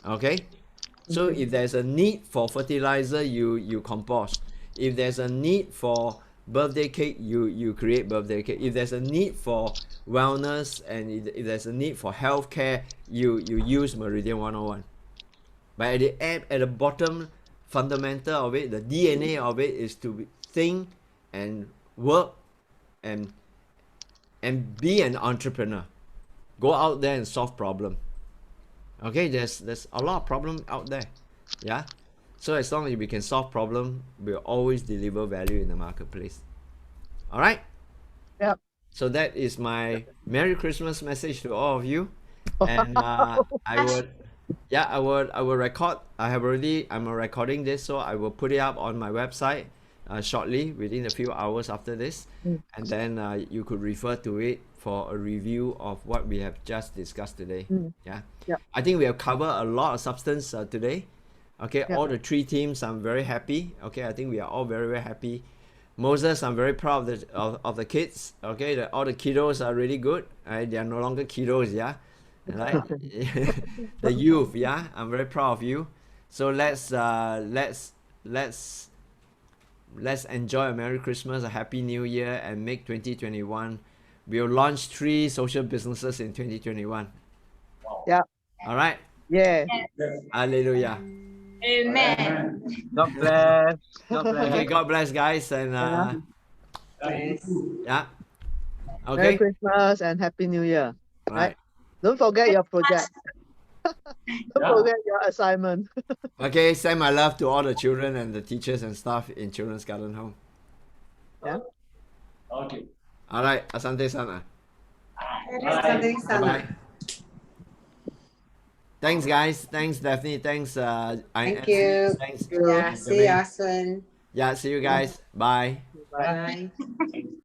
B: Okay, so if there's a need for fertilizer, you compost. If there's a need for birthday cake, you create birthday cake. If there's a need for wellness and if there's a need for healthcare, you use Meridian 101. But at the bottom fundamental of it, the DNA of it is to think and work and be an entrepreneur. Go out there and solve problem. Okay, there's a lot of problem out there. Yeah. So as long as we can solve problem, we'll always deliver value in the marketplace. All right.
G: Yep.
B: So that is my Merry Christmas message to all of you. And I will record. I'm recording this, so I will put it up on my website shortly, within a few hours after this, and then you could refer to it for a review of what we have just discussed today. Yeah.
G: Yep.
B: I think we have covered a lot of substance today. Okay, all the 3 teams, I'm very happy. Okay, I think we are all very, very happy. Moses, I'm very proud of the kids. Okay, all the kiddos are really good. They are no longer kiddos, yeah. Right? The youth, yeah. I'm very proud of you. So let's enjoy a Merry Christmas, a Happy New Year, and make 2021. We'll launch 3 social businesses in 2021.
G: Yeah.
B: All right.
G: Yeah.
B: Hallelujah.
D: Amen.
H: God bless. God bless.
B: Okay, God bless, guys, and
E: Yes.
B: yeah.
G: Merry
B: Okay.
G: Christmas and Happy New Year.
B: Right.
G: Don't forget your project. Don't forget your assignment.
B: Okay, send my love to all the children and the teachers and staff in Children's Garden Home.
G: Yeah.
A: Okay.
B: All right, asante sana.
E: Something,
B: Bye. Thanks, guys. Thanks, Daphne. Thanks,
E: Thank you.
B: Thanks.
E: Yeah, see
B: Jermaine.
E: you soon.
B: Yeah, see you guys. Bye.
E: Bye.